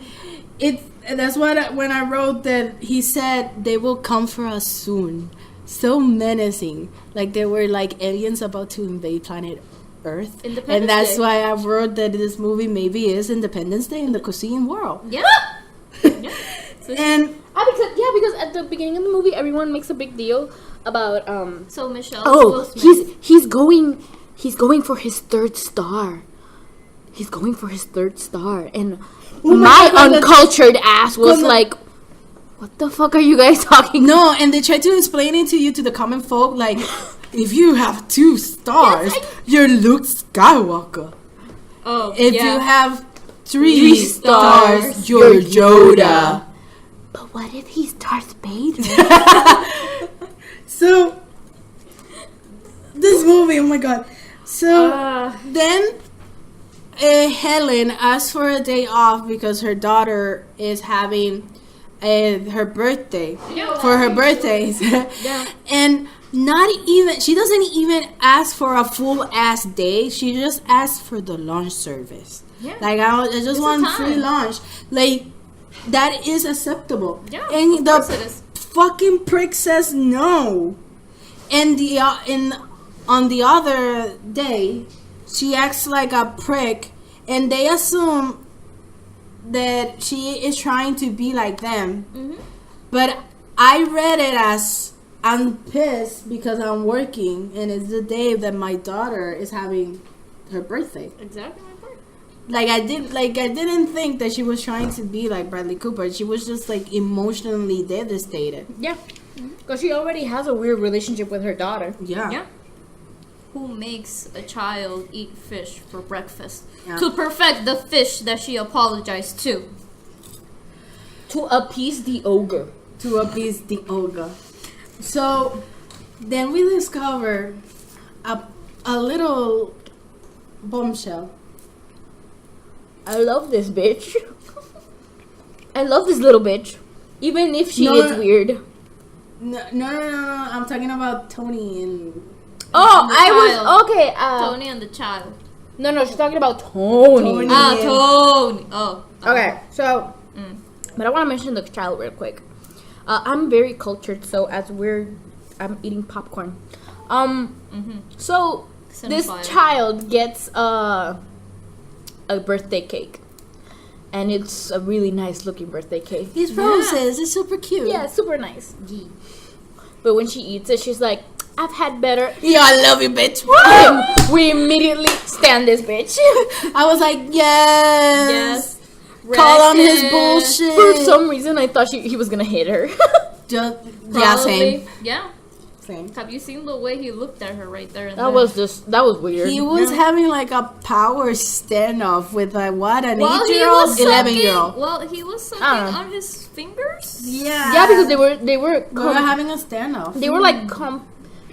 that's what when I wrote that he said they will come for us soon. So menacing, like they were like aliens about to invade planet Earth. Independence And that's Day. why I wrote that this movie maybe is Independence Day in the cuisine world. Yeah. And Because at the beginning of the movie, everyone makes a big deal about So Michelle. Oh, Will Smith. he's going for his third star. He's going for his third star, and Oh my God, uncultured ass was Cuando- like, "What the fuck are you guys talking?" no, and they try to explain it to you, to the common folk, like if you have 2 stars, you're Luke Skywalker. Oh, If yeah. you have 3 3 stars, stars, you're Yoda. But what if he's Darth Vader? So this movie, oh my god. So then Helen asks for a day off because her daughter is having her birthday for her birthdays. And not even, she doesn't even ask for a full ass day. She just asks for the lunch service. Yeah. Like I just It's a want time. free lunch. Like that is acceptable. Yeah, And of the course it is. fucking prick says no. And on the other day, she acts like a prick, and they assume that she is trying to be like them. Mm-hmm. But I read it as I'm pissed because I'm working, and it's the day that my daughter is having her birthday. Exactly my point. I didn't think that she was trying to be like Bradley Cooper. She was just like emotionally devastated. Yeah, because she already has a weird relationship with her daughter. Yeah. Who makes a child eat fish for breakfast Yeah. to perfect the fish that she apologized to? To appease the ogre. To appease the ogre. So then we discover a little bombshell. I love this bitch. I love this little bitch. Even if she is weird. No. I'm talking about Tony and Oh, the I child. was okay. Tony and the child. No, she's talking about Tony. Tony. Tony. Oh. Okay, so, but I want to mention the child real quick. I'm very cultured, so I'm eating popcorn. So this Cinephile. child gets a birthday cake, and it's a really nice looking birthday cake. these roses. It's super cute. Yeah, super nice. But when she eats it, she's like, "I've had better." Yeah, I love you, bitch. We immediately stand this bitch. I was like, yes. Call on his bullshit. For some reason, I thought he was gonna hit her. Yeah, Probably. same. Yeah. Same. Have you seen the way he looked at her right there? And That was weird. He was having like a power standoff with an 8-year-old, he 11-year-old. Well, he was sucking on his fingers. Yeah. Yeah, because they were They were having a standoff. they were like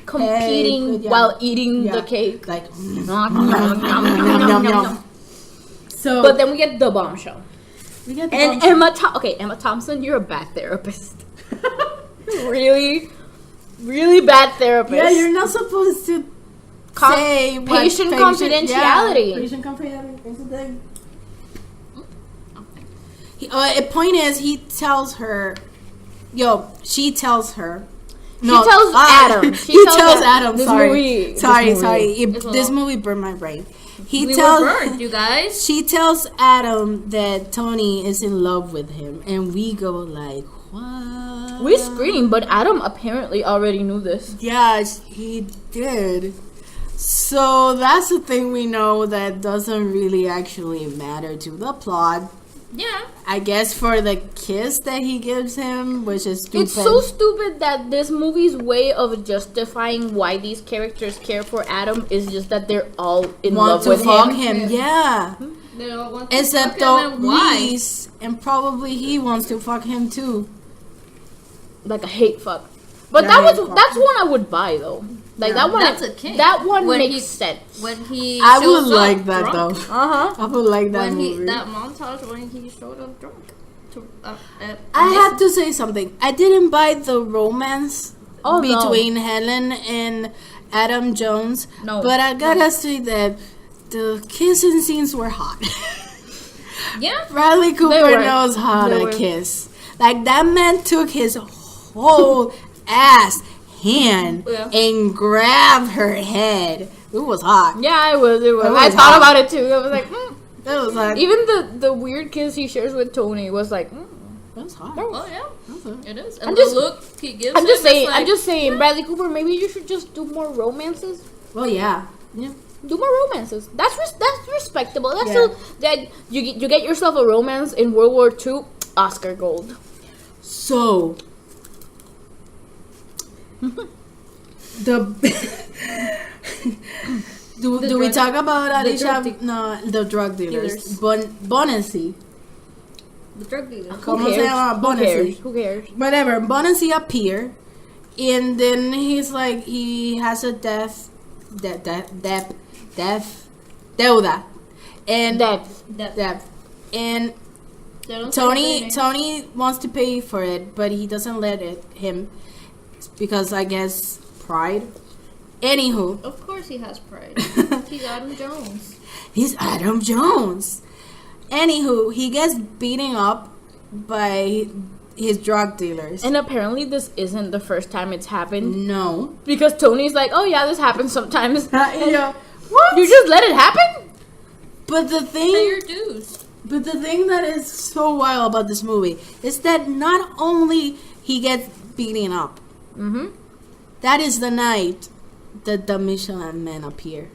competing yeah. while eating Yeah. the cake. Like, Nom, nom. so. But then we get the bombshell. we get the And Emma Thompson, you're a bad therapist. really bad therapist. yeah, you're not supposed to say what patient confidentiality. Yeah, patient confidentiality. It's a thing. The point is, he tells her. She tells her. No, tells Adam. He She tells tells Adam. this Sorry. movie- Sorry. this movie. This movie burned my brain. We were burned, you guys. She tells Adam that Tony is in love with him, and we go like, what? We scream, but Adam apparently already knew this. Yeah, he did. So that's the thing we know that doesn't really actually matter to the plot. Yeah. I guess for the kiss that he gives him, which is stupid. It's so stupid that this movie's way of justifying why these characters care for Adam is just that they're all in love with him. Yeah. They all want to Except fuck him, and why? Reese, and probably he wants to fuck him too. Like a hate fuck. But Yeah, that's one I would buy though. Like Yeah, that one. that's a king. That one When makes he- sense. When he I shows would like up that drunk. though. Uh-huh. I would like that When movie. that montage when he showed up drunk. I have to say something. I didn't buy the romance between Helen and Adam Jones. No. But I gotta say that the kissing scenes were hot. Yeah. Bradley They Cooper were. knows how They to were. kiss. Like that man took his whole ass hand Yeah. and grabbed her head. It was hot. Yeah, it was. It was I thought hot. about it too. I was like, It was like even the weird kiss he shares with Tony was like, it was hot. Oh yeah. Okay. It is. I'm And just- the look he gives I'm just him is saying. like, I'm just saying, Bradley Cooper. Maybe you should just do more romances. Well, yeah. Yeah. Do more romances. That's respectable. That's Yeah. still that you get yourself a romance in World War II, Oscar gold. So the do we talk about Alicia? No, the drug dealers. Bonacy. the drug dealer. ¿Cómo se llama? Who Bonacy. cares? Who cares? Whatever. Bonacy appear, and then he's like he has a deuda, and debt, and They don't say their name. Tony wants to pay for it, but he doesn't let him because I guess pride. Anywho, Of course he has pride. He's Adam Jones. he's Adam Jones. Anywho, he gets beaten up by his drug dealers. And apparently this isn't the first time it's happened No. because Tony's like, oh yeah, this happens sometimes. Yeah. What? You just let it happen? But the Pay thing, your dues. but the thing that is so wild about this movie is that not only he gets beaten up, Mm-hmm. that is the night that the Michelin Men appear.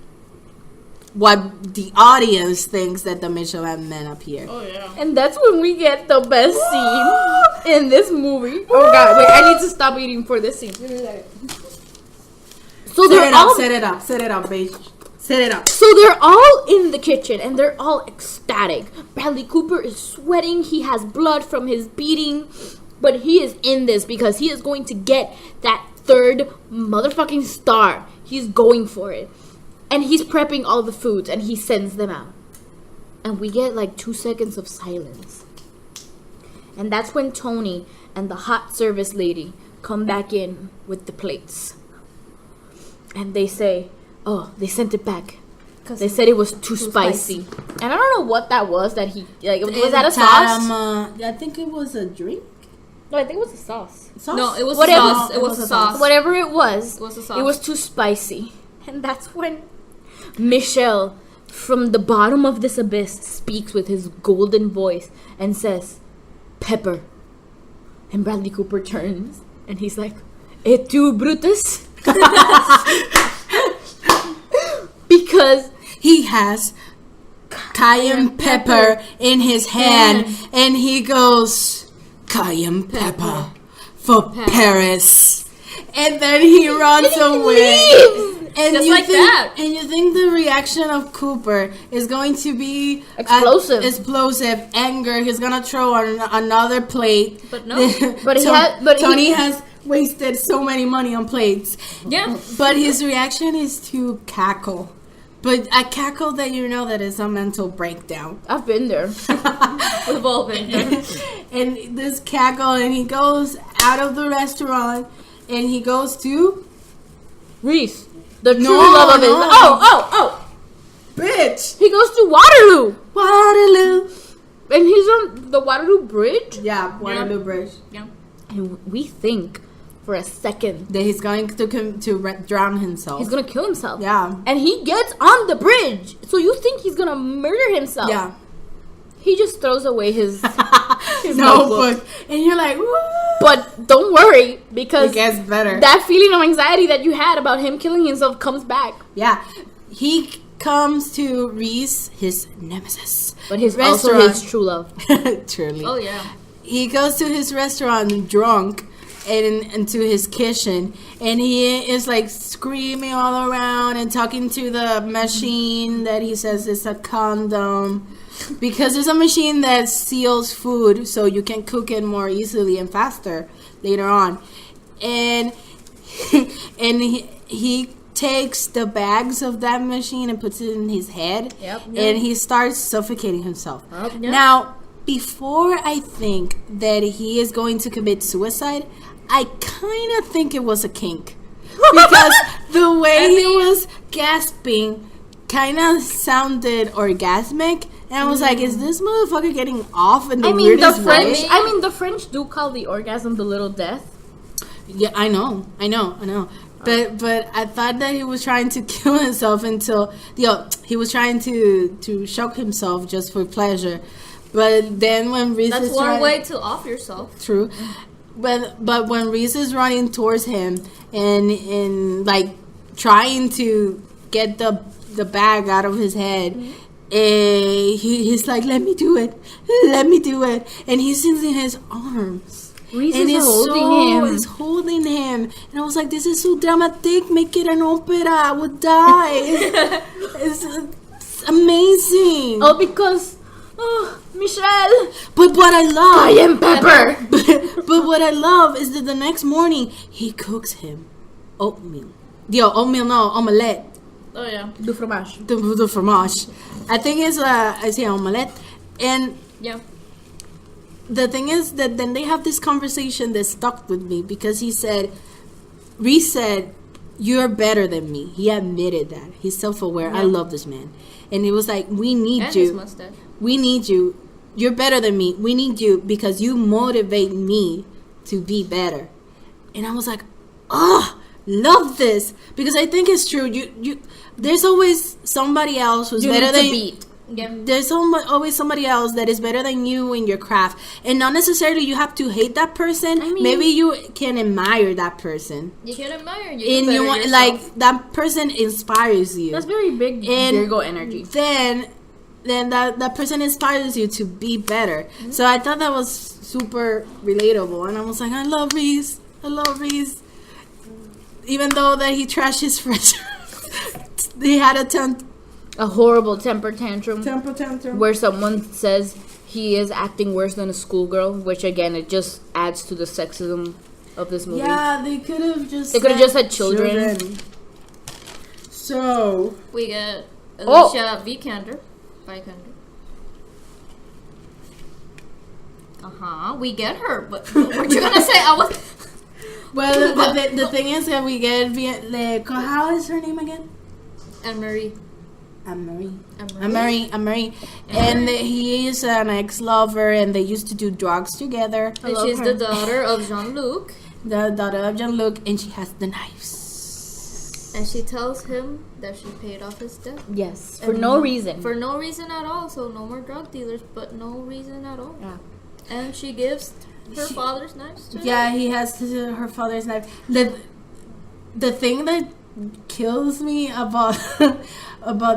What the audience thinks that the Michelin Men appear. Oh yeah. And that's when we get the best scene in this movie. Oh god, wait, I need to stop eating for this scene. So they're all Set it up, bitch. Set it up. So they're all in the kitchen and they're all ecstatic. Bradley Cooper is sweating. He has blood from his beating. But he is in this because he is going to get that third motherfucking star. He's going for it. And he's prepping all the foods and he sends them out. And we get like 2 seconds of silence. And that's when Tony and the hot service lady come back in with the plates. And they say, oh, they sent it back. They said it was too spicy. And I don't know what that was that he, like, was that a sauce? I think it was a drink. No, I think it was a sauce. Sauce? No, it was Whatever. a sauce. It was a sauce. Whatever it was, It was a sauce. it was too spicy. And that's when Michelle, from the bottom of this abyss, speaks with his golden voice and says, pepper. And Bradley Cooper turns and he's like, et tu, Brutus? Because he has cayenne pepper in his hand, and he goes, cayenne pepper for Paris. And then he runs away. And Just you like think, that. And you think the reaction of Cooper is going to be Explosive. anger. He's gonna throw on another plate. But no. Tony has wasted so many money on plates. Yeah. But his reaction is to cackle. But a cackle that you know that is a mental breakdown. I've been there. We've all been there. And this cackle, and he goes out of the restaurant, and he goes to Reese, the true No, love of his. no. Oh! bitch He goes to Waterloo, Waterloo. and he's on the Waterloo Bridge. Yeah, Waterloo Bridge. Yeah. And we think for a second That he's going to drown himself. he's gonna kill himself. Yeah. And he gets on the bridge, so you think he's gonna murder himself. Yeah. He just throws away his notebook. Notebook. And you're like, what? But don't worry, because it gets better. that feeling of anxiety that you had about him killing himself comes back. Yeah. He comes to Reese, his nemesis. But his also his true love. Truly. Oh, yeah. He goes to his restaurant drunk and into his kitchen, and he is like screaming all around and talking to the machine that he says is a condom, because it's a machine that seals food so you can cook it more easily and faster later on. And he takes the bags of that machine and puts it in his head. Yep. And he starts suffocating himself. Yep. Now, before I think that he is going to commit suicide, I kind of think it was a kink. Because the way he was gasping kind of sounded orgasmic. And I was like, is this motherfucker getting off in the weirdest way? The French do call the orgasm the little death. Yeah, I know. But I thought that he was trying to kill himself until he was trying to shock himself just for pleasure. But then when Reese That's one way to off yourself. True. But when Reese is running towards him and like trying to get the bag out of his head, he's like, let me do it, and he's using his arms. Reese is holding him, and I was like, this is so dramatic. Make it an opera. I would die. It's amazing. Oh, because Michelle. But what I love, Cayenne pepper. but what I love is that the next morning he cooks him oatmeal. Omelette. Oh yeah, Du fromage. The fromage. I think it's omelette. And yeah. The thing is that then they have this conversation that stuck with me, because Reese said, you're better than me. He admitted that. He's self-aware. Yeah. I love this man. And he was like, we need and you. His mustache. We need you. You're better than me. We need you because you motivate me to be better. And I was like, love this. Because I think it's true. You there's always somebody else who's better than you. Yeah. There's always somebody else that is better than you in your craft, and not necessarily you have to hate that person. I mean, maybe you can admire that person. You can admire you, and you want yourself. Like that person inspires you. That's very big Virgo energy. Then that person inspires you to be better. Mm-hmm. So I thought that was super relatable, and I was like, I love Reese. Even though that he trashed his friends, he had a horrible temper tantrum. Tantrum. Where someone says he is acting worse than a schoolgirl, which again, it just adds to the sexism of this movie. Yeah, they could have just had children. So we get Alicia Vikander. We get her, but what were you gonna say? Well, the thing is that we get how is her name again? Anne-Marie. And he is an ex-lover, and they used to do drugs together. And she's the daughter of Jean-Luc. And she has the knives. And she tells him that she paid off his debt. Yes, for no reason. For no reason at all. So no more drug dealers, but no reason at all. Yeah. And she gives her father's knives to her. He has her father's knife. The thing that kills me about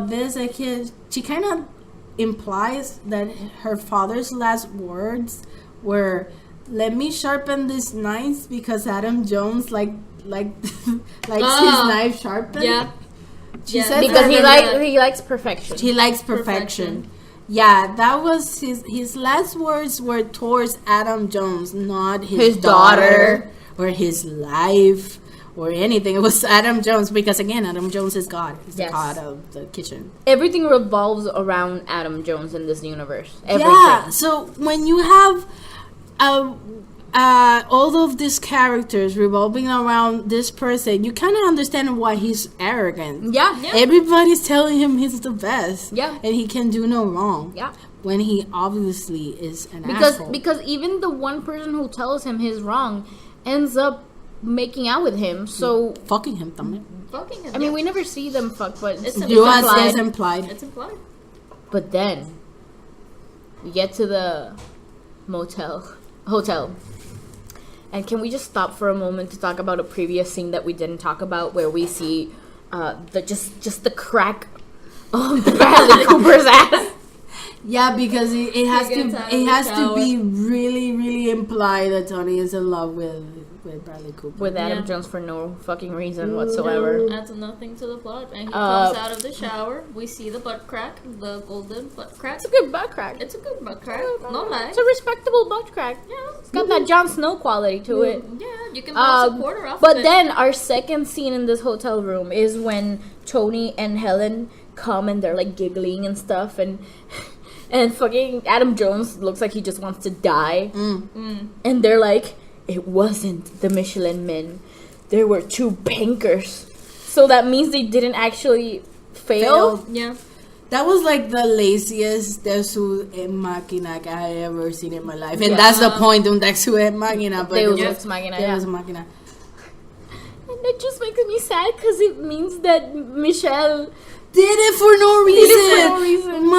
this, she kind of implies that her father's last words were, "Let me sharpen these knives because Adam Jones likes his knife sharpened." Yeah, she said because he likes perfection. He likes perfection. Yeah, that was his last words were towards Adam Jones, not his daughter or his life. Or anything. It was Adam Jones, because again, Adam Jones is God. He's the God of the kitchen. Everything revolves around Adam Jones in this universe. Everything. Yeah. So when you have all of these characters revolving around this person, you kind of understand why he's arrogant. Yeah. Everybody's telling him he's the best. Yeah. And he can do no wrong. Yeah. When he obviously is an asshole. Because even the one person who tells him he's wrong ends up making out with him, so fucking him, también. I mean, we never see them fuck, but it's implied. It's implied. But then we get to the hotel, And can we just stop for a moment to talk about a previous scene that we didn't talk about, where we see just the crack of Bradley Cooper's ass? Yeah, because it has to be really, really implied that Tony is in love with Bradley Cooper. With Adam Jones for no fucking reason whatsoever. Adds nothing to the plot. And he comes out of the shower. We see the butt crack, the golden butt crack. It's a good butt crack. It's a good butt crack. No lie. It's a respectable butt crack. Yeah. It's got that Jon Snow quality to it. Yeah, you can bounce a quarter off But of it. then our second scene in this hotel room is when Tony and Helen come and they're like giggling and stuff, and fucking Adam Jones looks like he just wants to die. And they're like, it wasn't the Michelin Men. There were 2 bankers. So that means they didn't actually fail? Yeah. That was like the laziest Deus Ex Machina I have ever seen in my life. And that's the point of Deus Ex Machina. But Deus Ex Machina, Deus Ex Machina. And it just makes me sad because it means that Michelle did it for no reason.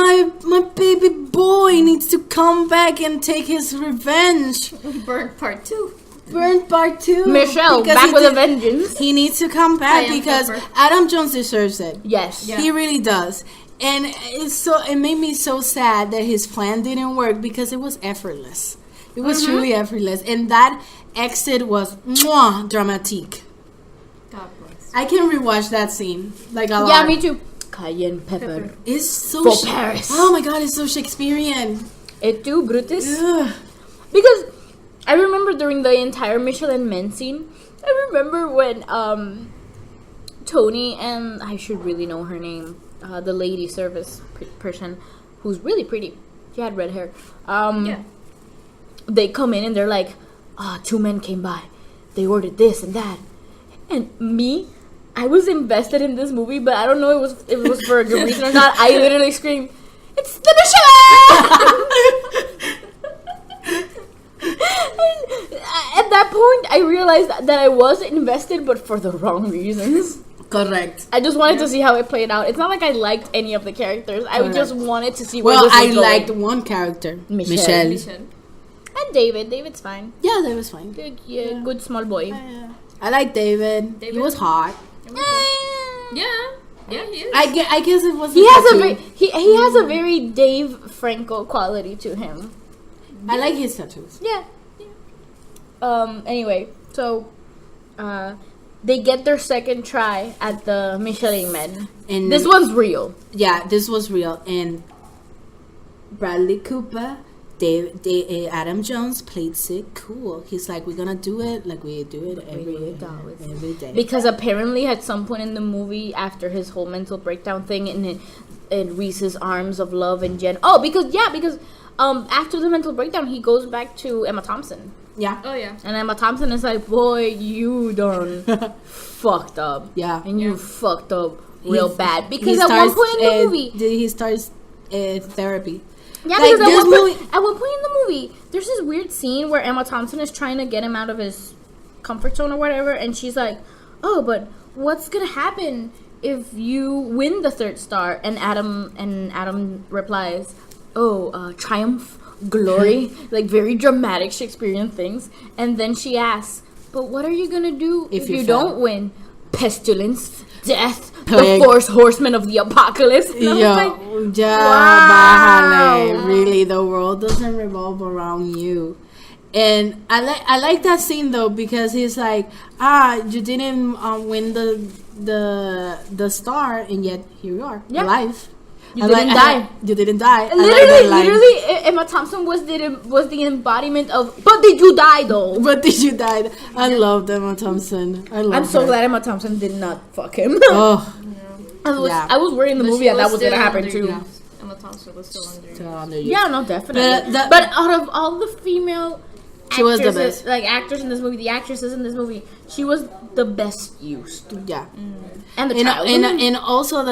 My baby boy needs to come back and take his revenge. Burnt Part 2. Burnt Part 2. Michelle, back with a vengeance. He needs to come back because Adam Jones deserves it. Yes. Yeah. He really does. And it made me so sad that his plan didn't work because it was effortless. It was truly effortless. And that exit was dramatique. God bless. I can rewatch that scene like a lot. Yeah, me too. Cayenne pepper. It's so For Paris. Oh my god, it's so Shakespearean. Et tu, Brutus? Ugh. Because I remember during the entire Michelin Men scene, I remember when Tony and I should really know her name, the lady service person who's really pretty. She had red hair. They come in and they're like, 2 men came by. They ordered this and that. And me, I was invested in this movie, but I don't know if it was for a good reason or not. I literally screamed, "It's the Michelin!" At that point, I realized that I was invested, but for the wrong reasons. Correct. I just wanted to see how it played out. It's not like I liked any of the characters. I just wanted to see where Well, this I was going. liked one character, Michelle. Michelle. And David. David's fine. Yeah, that was fine. Good, good small boy. I like David. He was hot. Yeah, he is. I guess it was. He has a very Dave Franco quality to him. I like his tattoos. Yeah. Anyway, so they get their second try at the Michelin Men. And this one's real. Yeah, this was real. And Bradley Cooper, Adam Jones played sick cool. He's like, we're gonna do it like we do it every day. Because apparently at some point in the movie, after his whole mental breakdown thing in Reese's arms of love and Jen. Oh, because after the mental breakdown, he goes back to Emma Thompson. Yeah. Oh, yeah. And Emma Thompson is like, boy, you done fucked up. Yeah. And you fucked up real bad. Because he at starts, one point in the movie... he starts therapy. Yeah, like because at one point in the movie, there's this weird scene where Emma Thompson is trying to get him out of his comfort zone or whatever. And she's like, oh, but what's going to happen if you win the 3rd star? And Adam replies, triumph. Glory, like very dramatic Shakespearean things. And then she asks, but what are you gonna do if you don't win? Pestilence, death, Plague. the 4 horsemen of the apocalypse. And I was like, wow. Really, the world doesn't revolve around you. And I like that scene though, because he's like, you didn't win the star, and yet here you are, alive. You didn't die. You didn't die. Literally, Emma Thompson was the embodiment of. But did you die though? But did you die? I loved Emma Thompson. I'm so glad Emma Thompson did not fuck him. Oh, I was worried in the movie that was gonna happen too. Emma Thompson was still under Yeah, no, definitely. But out of all the female she was the best. Like actors in this movie, the actresses in this movie, she was the best used. Yeah. And the child. And also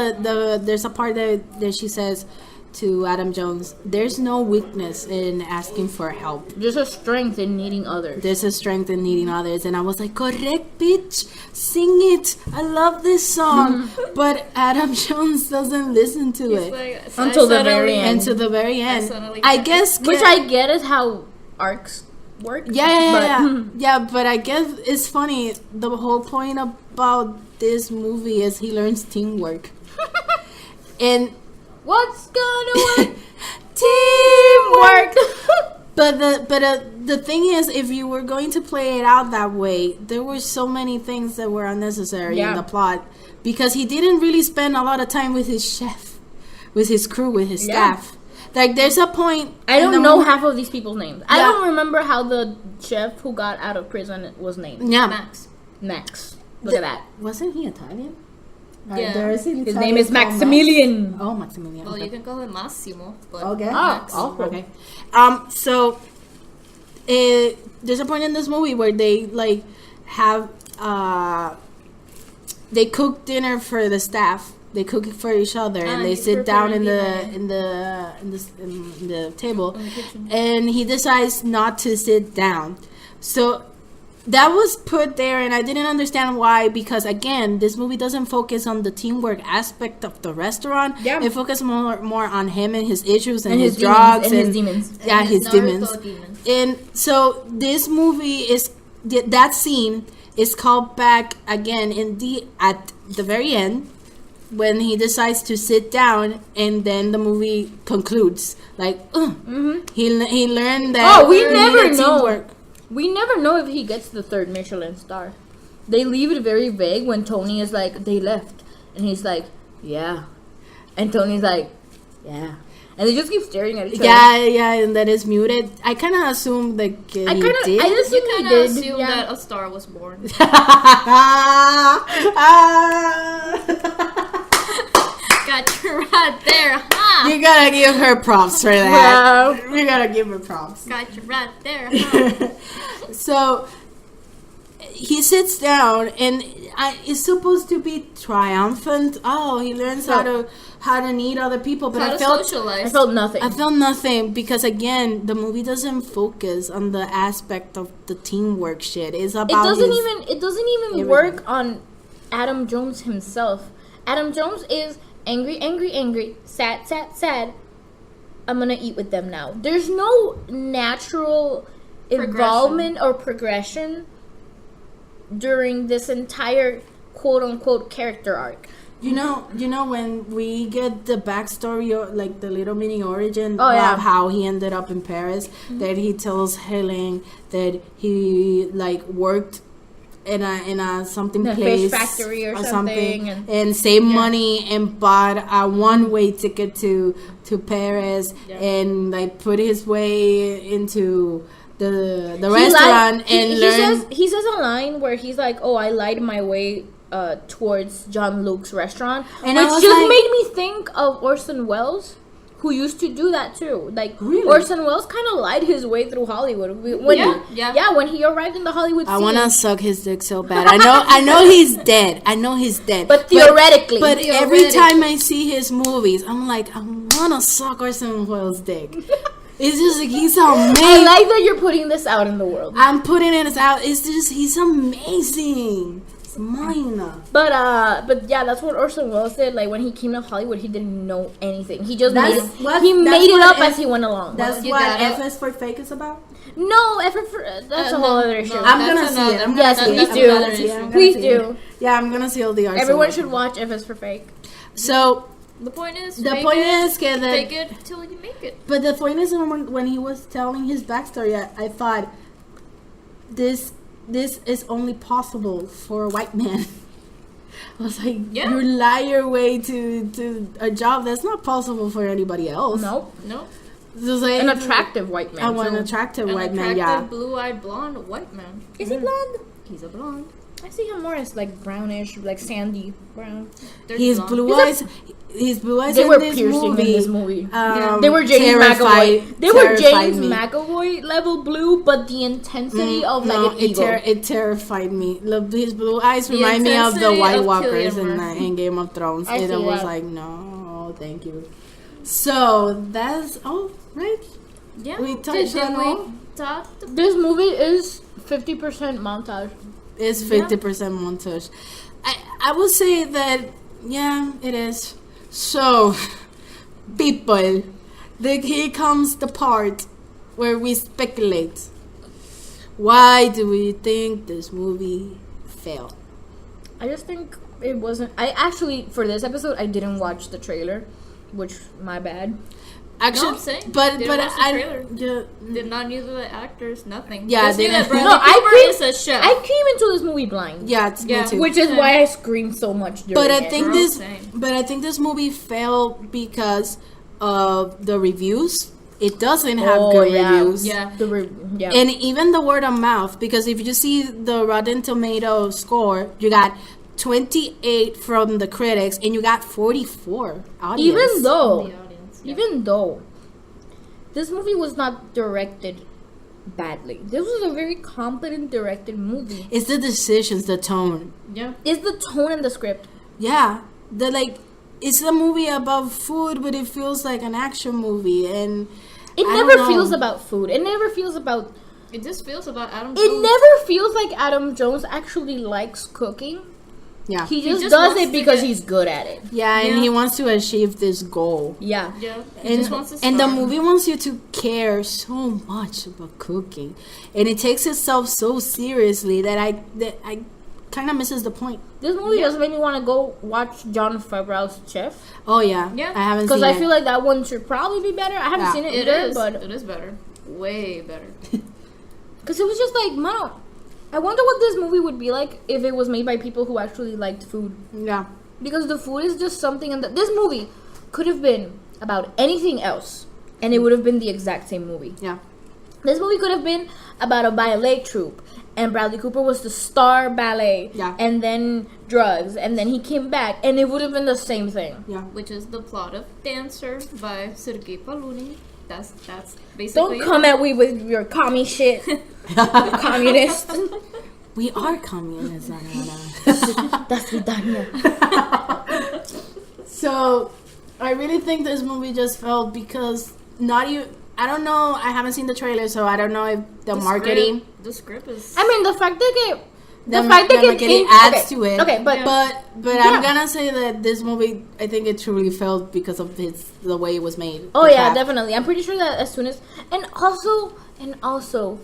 there's a part that she says to Adam Jones, there's no weakness in asking for help. There's a strength in needing others. There's a strength in needing others. And I was like, correct, bitch. Sing it. I love this song. But Adam Jones doesn't listen to it. Like, until the very end. Until the very end. I guess... Which I get is how arcs work. Yeah, but I guess it's funny. The whole point about this movie is he learns teamwork. And What's gonna work? teamwork. But the thing is, if you were going to play it out that way, there were so many things that were unnecessary in the plot, because he didn't really spend a lot of time with his chef, with his crew, with his staff. Like, there's a point. I don't know half of these people's names. I don't remember how the chef who got out of prison was named. Yeah, Max. Look at that. Wasn't he Italian? Yeah. His name is Maximilian. Oh, Maximilian. Well, you can call him Massimo. But Okay. Max. Okay. So there's a point in this movie where they like have they cook dinner for the staff. They cook it for each other, and they sit down in the table, and he decides not to sit down. So that was put there, and I didn't understand why, because again, this movie doesn't focus on the teamwork aspect of the restaurant. Yeah. It focuses more on him and his issues and his drugs and his demons. Yeah, his demons. And so this movie is that scene is called back again at the very end, when he decides to sit down, and then the movie concludes like he learned that. Oh, we never know. Teamwork. We never know if he gets the 3rd Michelin star. They leave it very vague when Tony is like, they left. And he's like, yeah. And Tony's like, yeah. And they just keep staring at each other. Yeah, and that is muted. I kind of assumed that he did. I kind of assumed that a star was born. Got you right there, huh? You gotta give her props for that. Yeah. You gotta give her props. Got you right there, huh? So he sits down, and it's supposed to be triumphant. Oh, he learns how to need other people, but I felt nothing. I felt nothing, because again, the movie doesn't focus on the aspect of the teamwork shit. It's about it doesn't even work on Adam Jones himself. Adam Jones is angry, sad. I'm gonna eat with them now. There's no natural involvement or progression during this entire quote-unquote character arc. You know when we get the backstory, or like the little mini origin of how he ended up in Paris, that he tells Helen that he like worked in a something place, fish factory or something and saved money and bought a one-way ticket to Paris, and like put his way into the restaurant he says a line where he's like, oh, I lied my way towards Jean-Luc's restaurant, and which just made me think of Orson Welles, who used to do that too. Like, really? Orson Welles kind of lied his way through Hollywood. When he arrived in the Hollywood scene. I want to suck his dick so bad. I know he's dead. But theoretically. But every time I see his movies, I'm like, I want to suck Orson Welles' dick. It's just like, he's amazing. I like that you're putting this out in the world. I'm putting it out. It's just, he's amazing. Mine. But yeah, that's what Orson Welles did. Like, when he came to Hollywood, he didn't know anything. He just made it up as he went along. That's what F is for Fake is about? No, that's a whole other issue. I'm gonna see it. Yes, please do. Yeah, I'm gonna see all the art. Everyone should watch F is for Fake. So the point is fake it till you make it. But the point is, when he was telling his backstory, I thought this is only possible for a white man. I was like, you lie your way to a job that's not possible for anybody else. Nope. So like, an attractive white man. I want an attractive white man, yeah. Blue-eyed blonde white man. Is he blonde? He's a blonde. I see him more as like brownish, like sandy brown. He's blue eyes. His blue eyes. They were piercing in this movie. They were James McAvoy. They were James McAvoy level blue, but the intensity of like an evil. It terrified me. His blue eyes remind me of the White Walkers in Game of Thrones. It was like, no, thank you. So that's all right. Yeah, we touched on all. This movie is 50% montage. It's 50% montage. I will say that, yeah, it is. So, people, here comes the part where we speculate. Why do we think this movie failed? I just think it wasn't. I actually, for this episode, I didn't watch the trailer, which my bad. Actually, I'm saying, but didn't watch the I trailer. yeah, Did not knew the actors, nothing. Yeah, Just they knew that didn't. Bradley No, Cooper is a chef. I came into this movie blind. yeah, Yeah. me too. Which is why I screamed so much during But I it. think Girl, this, same. but I think this movie failed because of the reviews. It doesn't have good reviews. Yeah. Yeah. And even the word of mouth, because if you see the Rotten Tomato score, you got 28 from the critics and you got 44 audience. even though, The audience, yeah. even though, this movie was not directed badly. This was a very competent directed movie. It's the decisions, the tone. Yeah. It's the tone and the script. Yeah, the like, it's a movie about food, but it feels like an action movie, and It I never don't know. feels about food. It never feels about. It just feels about Adam It Jones. never feels like Adam Jones actually likes cooking. Yeah, He just just does wants it to because get- he's good at it. yeah, and Yeah. he wants to achieve this goal. Yeah. Yeah. He And, just wants to and the star. movie wants you to care so much about cooking, and it takes itself so seriously that I kind of misses the point. This movie Yeah. doesn't make me want to go watch John Favreau's Chef. Oh yeah, Yeah. I haven't Because seen I it. feel like that one should probably be better. I haven't Yeah. seen it It either, is. but It is better. Way better. because it was just like, man, I wonder what this movie would be like if it was made by people who actually liked food. Yeah, Because the food is just something, and this movie could have been about anything else, and it would have been the exact same movie. yeah, This movie could have been about a ballet troupe, and Bradley Cooper was the star ballet, Yeah. and then drugs, and then he came back, and it would have been the same thing. yeah. Which is the plot of Dancer by Sergei Paluni. That's basically Don't come at me with your commie shit, you communist. We are communists, Dariana. That's Vidania. So, I really think this movie just failed because not even. I don't know. I haven't seen the trailer, so I don't know if the marketing. The script is. I mean, the fact that it, The marketing adds to it. Okay, but But Yeah. I'm gonna say that this movie, I think it truly failed because of the way it was made. oh The yeah, craft. definitely. I'm pretty sure that as soon as and also,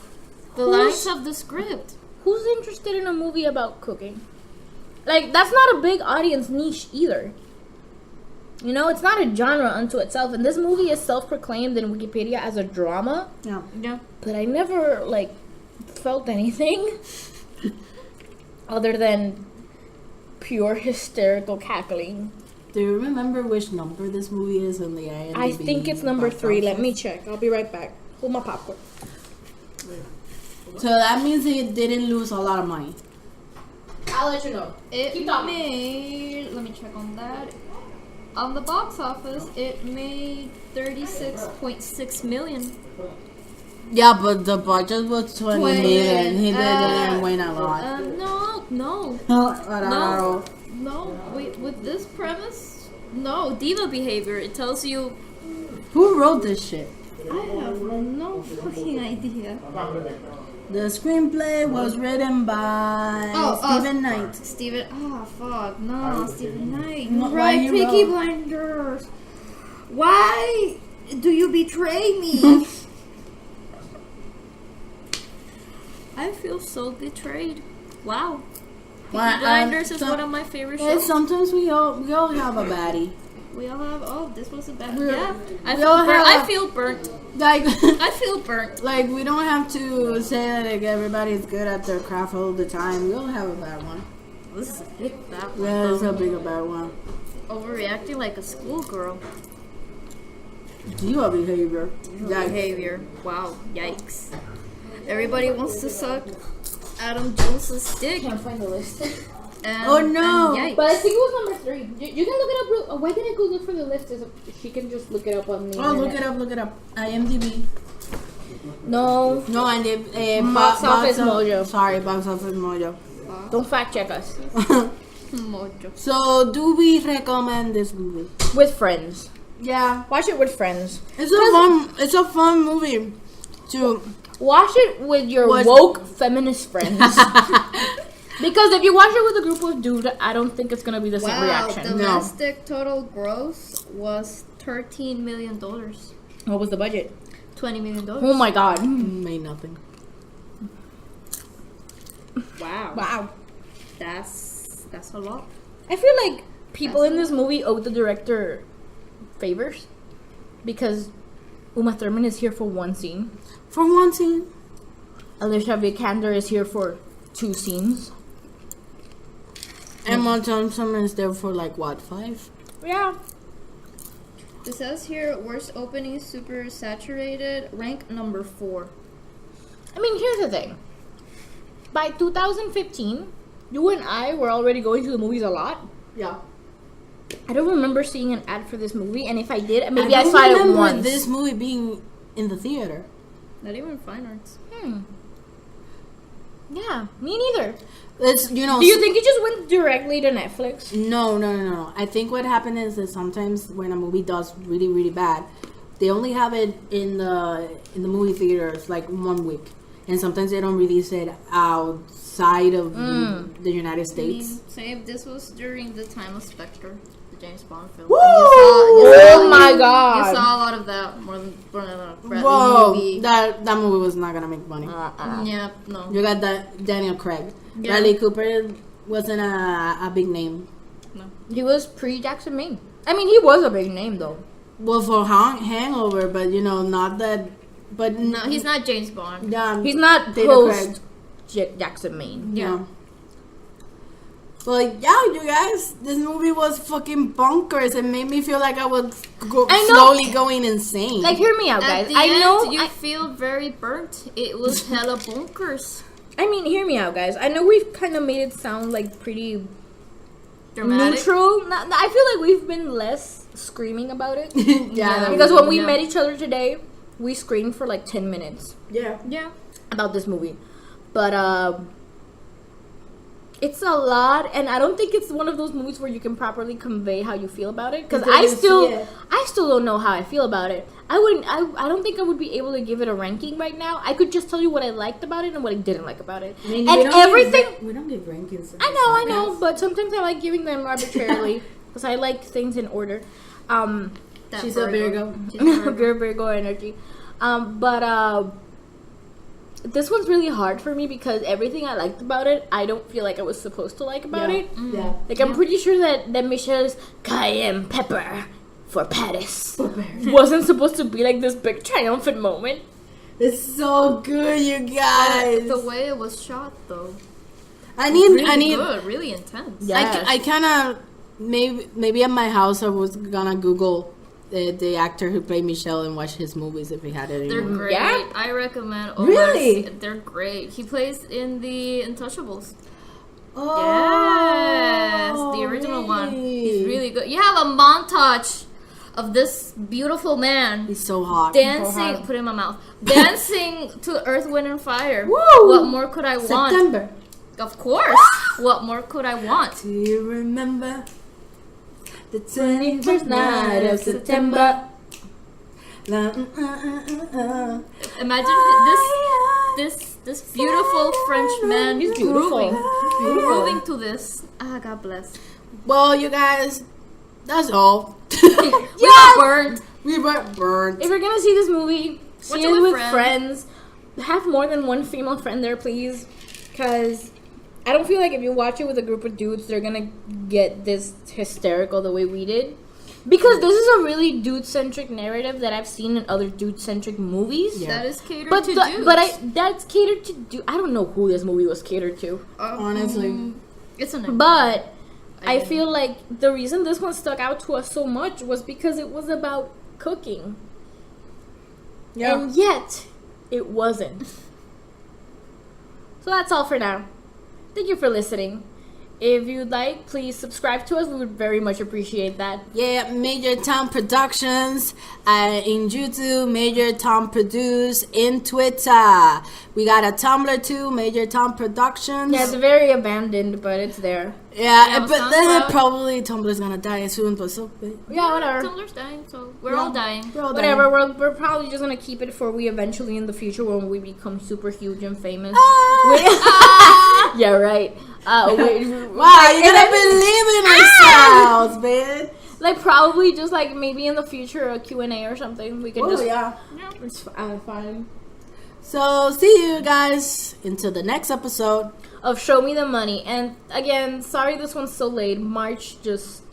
the lines of the script. who's interested in a movie about cooking? Like that's not a big audience niche either. You know, it's not a genre unto itself, and this movie is self-proclaimed in Wikipedia as a drama. Yeah. Yeah. But I never like felt anything other than pure hysterical cackling. Do you remember which number this movie is in the IMDb? I think it's number box 3. Let office? me check. I'll be right back. Hold my popcorn. So that means it didn't lose a lot of money. I'll let you know. It Keep talking. made. Let me check on that. On the box office, it made 36.6 million. Yeah, but the budget was 20 million. He didn't win a lot. No. No. No. With this premise, no. Diva behavior. It tells you. Who wrote this shit? I have no fucking idea. The screenplay was written by Stephen Knight. Steven. Oh fuck. No, Stephen Knight. No, why Right, he Peaky wrote- Blinders. Why do you betray me? I feel so betrayed. Wow. Peaky Well, Blinders is so- one of my favorite Yeah, shows. sometimes we all have a baddie. We all have. Oh, this was a bad. We're- Yeah. I we feel all burnt. have- I feel burnt. Like, I feel burnt. like we don't have to say that like everybody's good at their craft all the time. We all have a bad one. This is a big bad one. Yeah, it's a big bad one. Overreacting like a schoolgirl. Diva behavior. Like, Behavior. Wow. Yikes. Everybody wants to suck Adam Jones's dick. Can't find the list. And, Oh, no. and yikes. But I think it was number 3. You can look it up. Why did I go look for the list? She can just look it up on the oh, internet. look it up. IMDb. No, No, and Box Office Mojo. Sorry, Box Office Mojo. don't fact check us. Mojo. So, do we recommend this movie? With friends. Yeah, Watch it with friends. it's a fun movie. To Watch it with your What- woke feminist friends. Because if you watch it with a group of dudes, I don't think it's gonna be the same Wow. reaction. Domestic total gross was $13 million. What was the budget? $20 million. Oh my god. made nothing. Wow. Wow. That's a lot. I feel like people in this movie owe the director favors because Uma Thurman is here for one scene. For one scene. Alicia Vikander is here for 2 scenes. Emma Thompson is there for like what, 5? Yeah. It says here, worst opening, super saturated, rank number 4. I mean, here's the thing. By 2015, you and I were already going to the movies a lot. Yeah. I don't remember seeing an ad for this movie, and if I did, maybe I saw it remember once. this movie being in the theater. Not even fine arts. Yeah, me neither. It's, you know. Do you think it just went directly to Netflix? No. I think what happened is that sometimes when a movie does really, really bad, they only have it in the movie theaters like 1 week, and sometimes they don't release it outside of the United States. Say if this was during the time of Spectre, the James Bond film. Woo! Oh my god! You saw a lot of that more than a Bradley Whoa, movie. that movie was not gonna make money. Yeah, no. You got that Daniel Craig. Yeah. Bradley Cooper wasn't a big name. No. He was pre-Jackson Maine. I mean, he was a big name though. Well, for Hangover, but you know, not that. But No, he's not James Bond. Yeah, He's not Daniel post Jackson Maine. Yeah. Well, yeah, you guys, this movie was fucking bonkers. It made me feel like I was slowly going insane. Like, hear me out, At guys. the I end, know. you feel very burnt. It was hella bonkers. I mean, hear me out, guys. I know we've kind of made it sound like pretty Dramatic. neutral. I feel like we've been less screaming about it. yeah, Because when we Yeah. met each other today, we screamed for like 10 minutes yeah, Yeah. about this movie. But it's a lot, and I don't think it's one of those movies where you can properly convey how you feel about it. Because Until you see it. I still don't know how I feel about it. I don't think I would be able to give it a ranking right now. I could just tell you what I liked about it and what I didn't like about it. I mean, and we don't everything. we don't give rankings. I know, but sometimes I like giving them arbitrarily because I like things in order. That She's a Virgo. She's a Virgo. Pure Virgo energy. But this one's really hard for me because everything I liked about it, I don't feel like I was supposed to like about it. Yeah. Like, I'm pretty sure that Michelle's cayenne pepper for Paris wasn't supposed to be like this big triumphant moment. It's so good, you guys. The way it was shot, though. I need good, really intense. Yeah. I kind of maybe at my house I was gonna Google the actor who played Michelle and watch his movies if he had it They're anymore. great. Yeah? I recommend. Really? They're great. He plays in the Untouchables. Oh, Yes, the original one. He's really good. You have a montage of this beautiful man He's so hot. dancing. Put it in my mouth. Dancing to Earth, Wind, and Fire. Woo! What more could I want? September. Of course. What more could I want? Do you remember the 21st night of September. Imagine this beautiful French man He's beautiful. grooving to this. Ah, God bless. Well, you guys, that's all. We got burned. We were burned. If you're gonna see this movie, Watch see it it with with friends. Have more than one female friend there, please. Because I don't feel like if you watch it with a group of dudes, they're gonna get this hysterical the way we did. Because this is a really dude-centric narrative that I've seen in other dude-centric movies. Yeah. That is catered But to dudes. that's catered to dude. I don't know who this movie was catered to. Honestly. It's an But I feel like the reason this one stuck out to us so much was because it was about cooking. Yeah. And yet, it wasn't. So that's all for now. Thank you for listening. If you'd like, please subscribe to us. We would very much appreciate that. Yeah, Major Tom Productions in YouTube, Major Tom Produce in Twitter. We got a Tumblr too, Major Tom Productions. Yeah, it's very abandoned, but it's there. Yeah, Yeah, but then SoundCloud. probably Tumblr's gonna die soon, but so Yeah, whatever. Tumblr's dying, so we're all dying. we're all Whatever, dying. we're probably just gonna keep it for we eventually in the future when we become super huge and famous. Yeah, right. Wow, you gotta believe in ourselves, man. Like probably just like maybe in the future a Q&A or something. We can Oh, just yeah. it's fine. So, see you guys until the next episode of Show Me the Money. And again, sorry this one's so late. March just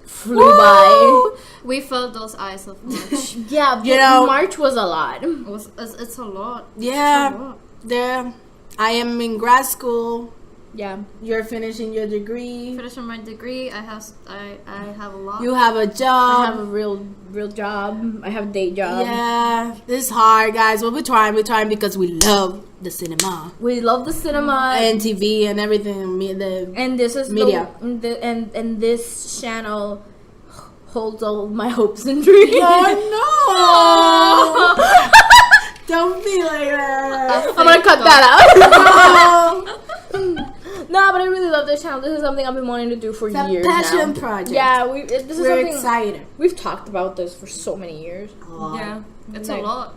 flew by. We felt those eyes of March. Yeah, but March was a lot. It's a lot. Yeah. It's a lot. There. I am in grad school. Yeah. You're finishing your degree. Finishing my degree. I have a lot. You have a I job. have a real job. I have a day job. Yeah. This is hard, guys. But we're trying. We're trying because we love the cinema. We love the cinema And TV and everything. and this is media. And this channel holds all my hopes and dreams. Oh, no. Don't be like that. I'm gonna cut that out. No. No, but I really love this channel. This is something I've been wanting to do for It's a years passion now. project. Yeah, this is We're something excited. we've talked about this for so many years. Yeah, it's Like- a lot.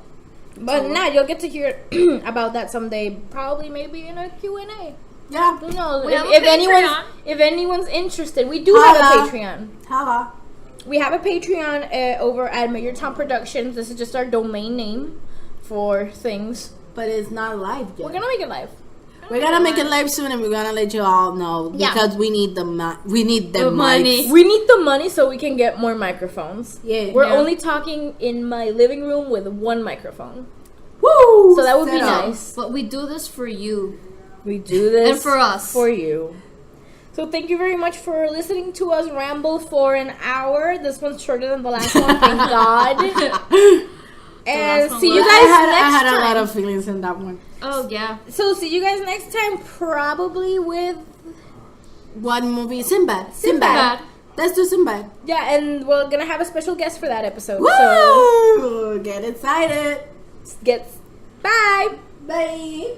But now you'll get to hear about that someday, probably maybe in a Q&A. Yeah. Who knows? We have a If anyone's interested, we do have a Holla. Patreon. Hello. We have a Patreon over at Major Town Productions. This is just our domain name for things. But it's not live yet. We're gonna make it live. We're gonna make it live soon, and we're gonna let you all know Yeah. because we need the we need the money. mics. We need the money so we can get more microphones. Yeah. We're Yeah. only talking in my living room with one microphone. Woo! So that would be Set up. nice. But we do this for you. We do this And for us. for you. So thank you very much for listening to us ramble for an hour. This one's shorter than the last one, thank God. And last one see you was- guys I next had a time. lot of feelings in that one. Oh yeah. So see you guys next time, probably with What movie? Sinbad. Sinbad. Let's do Sinbad. and we're gonna have a special guest for that episode. So Woo! Get excited. get bye. Bye.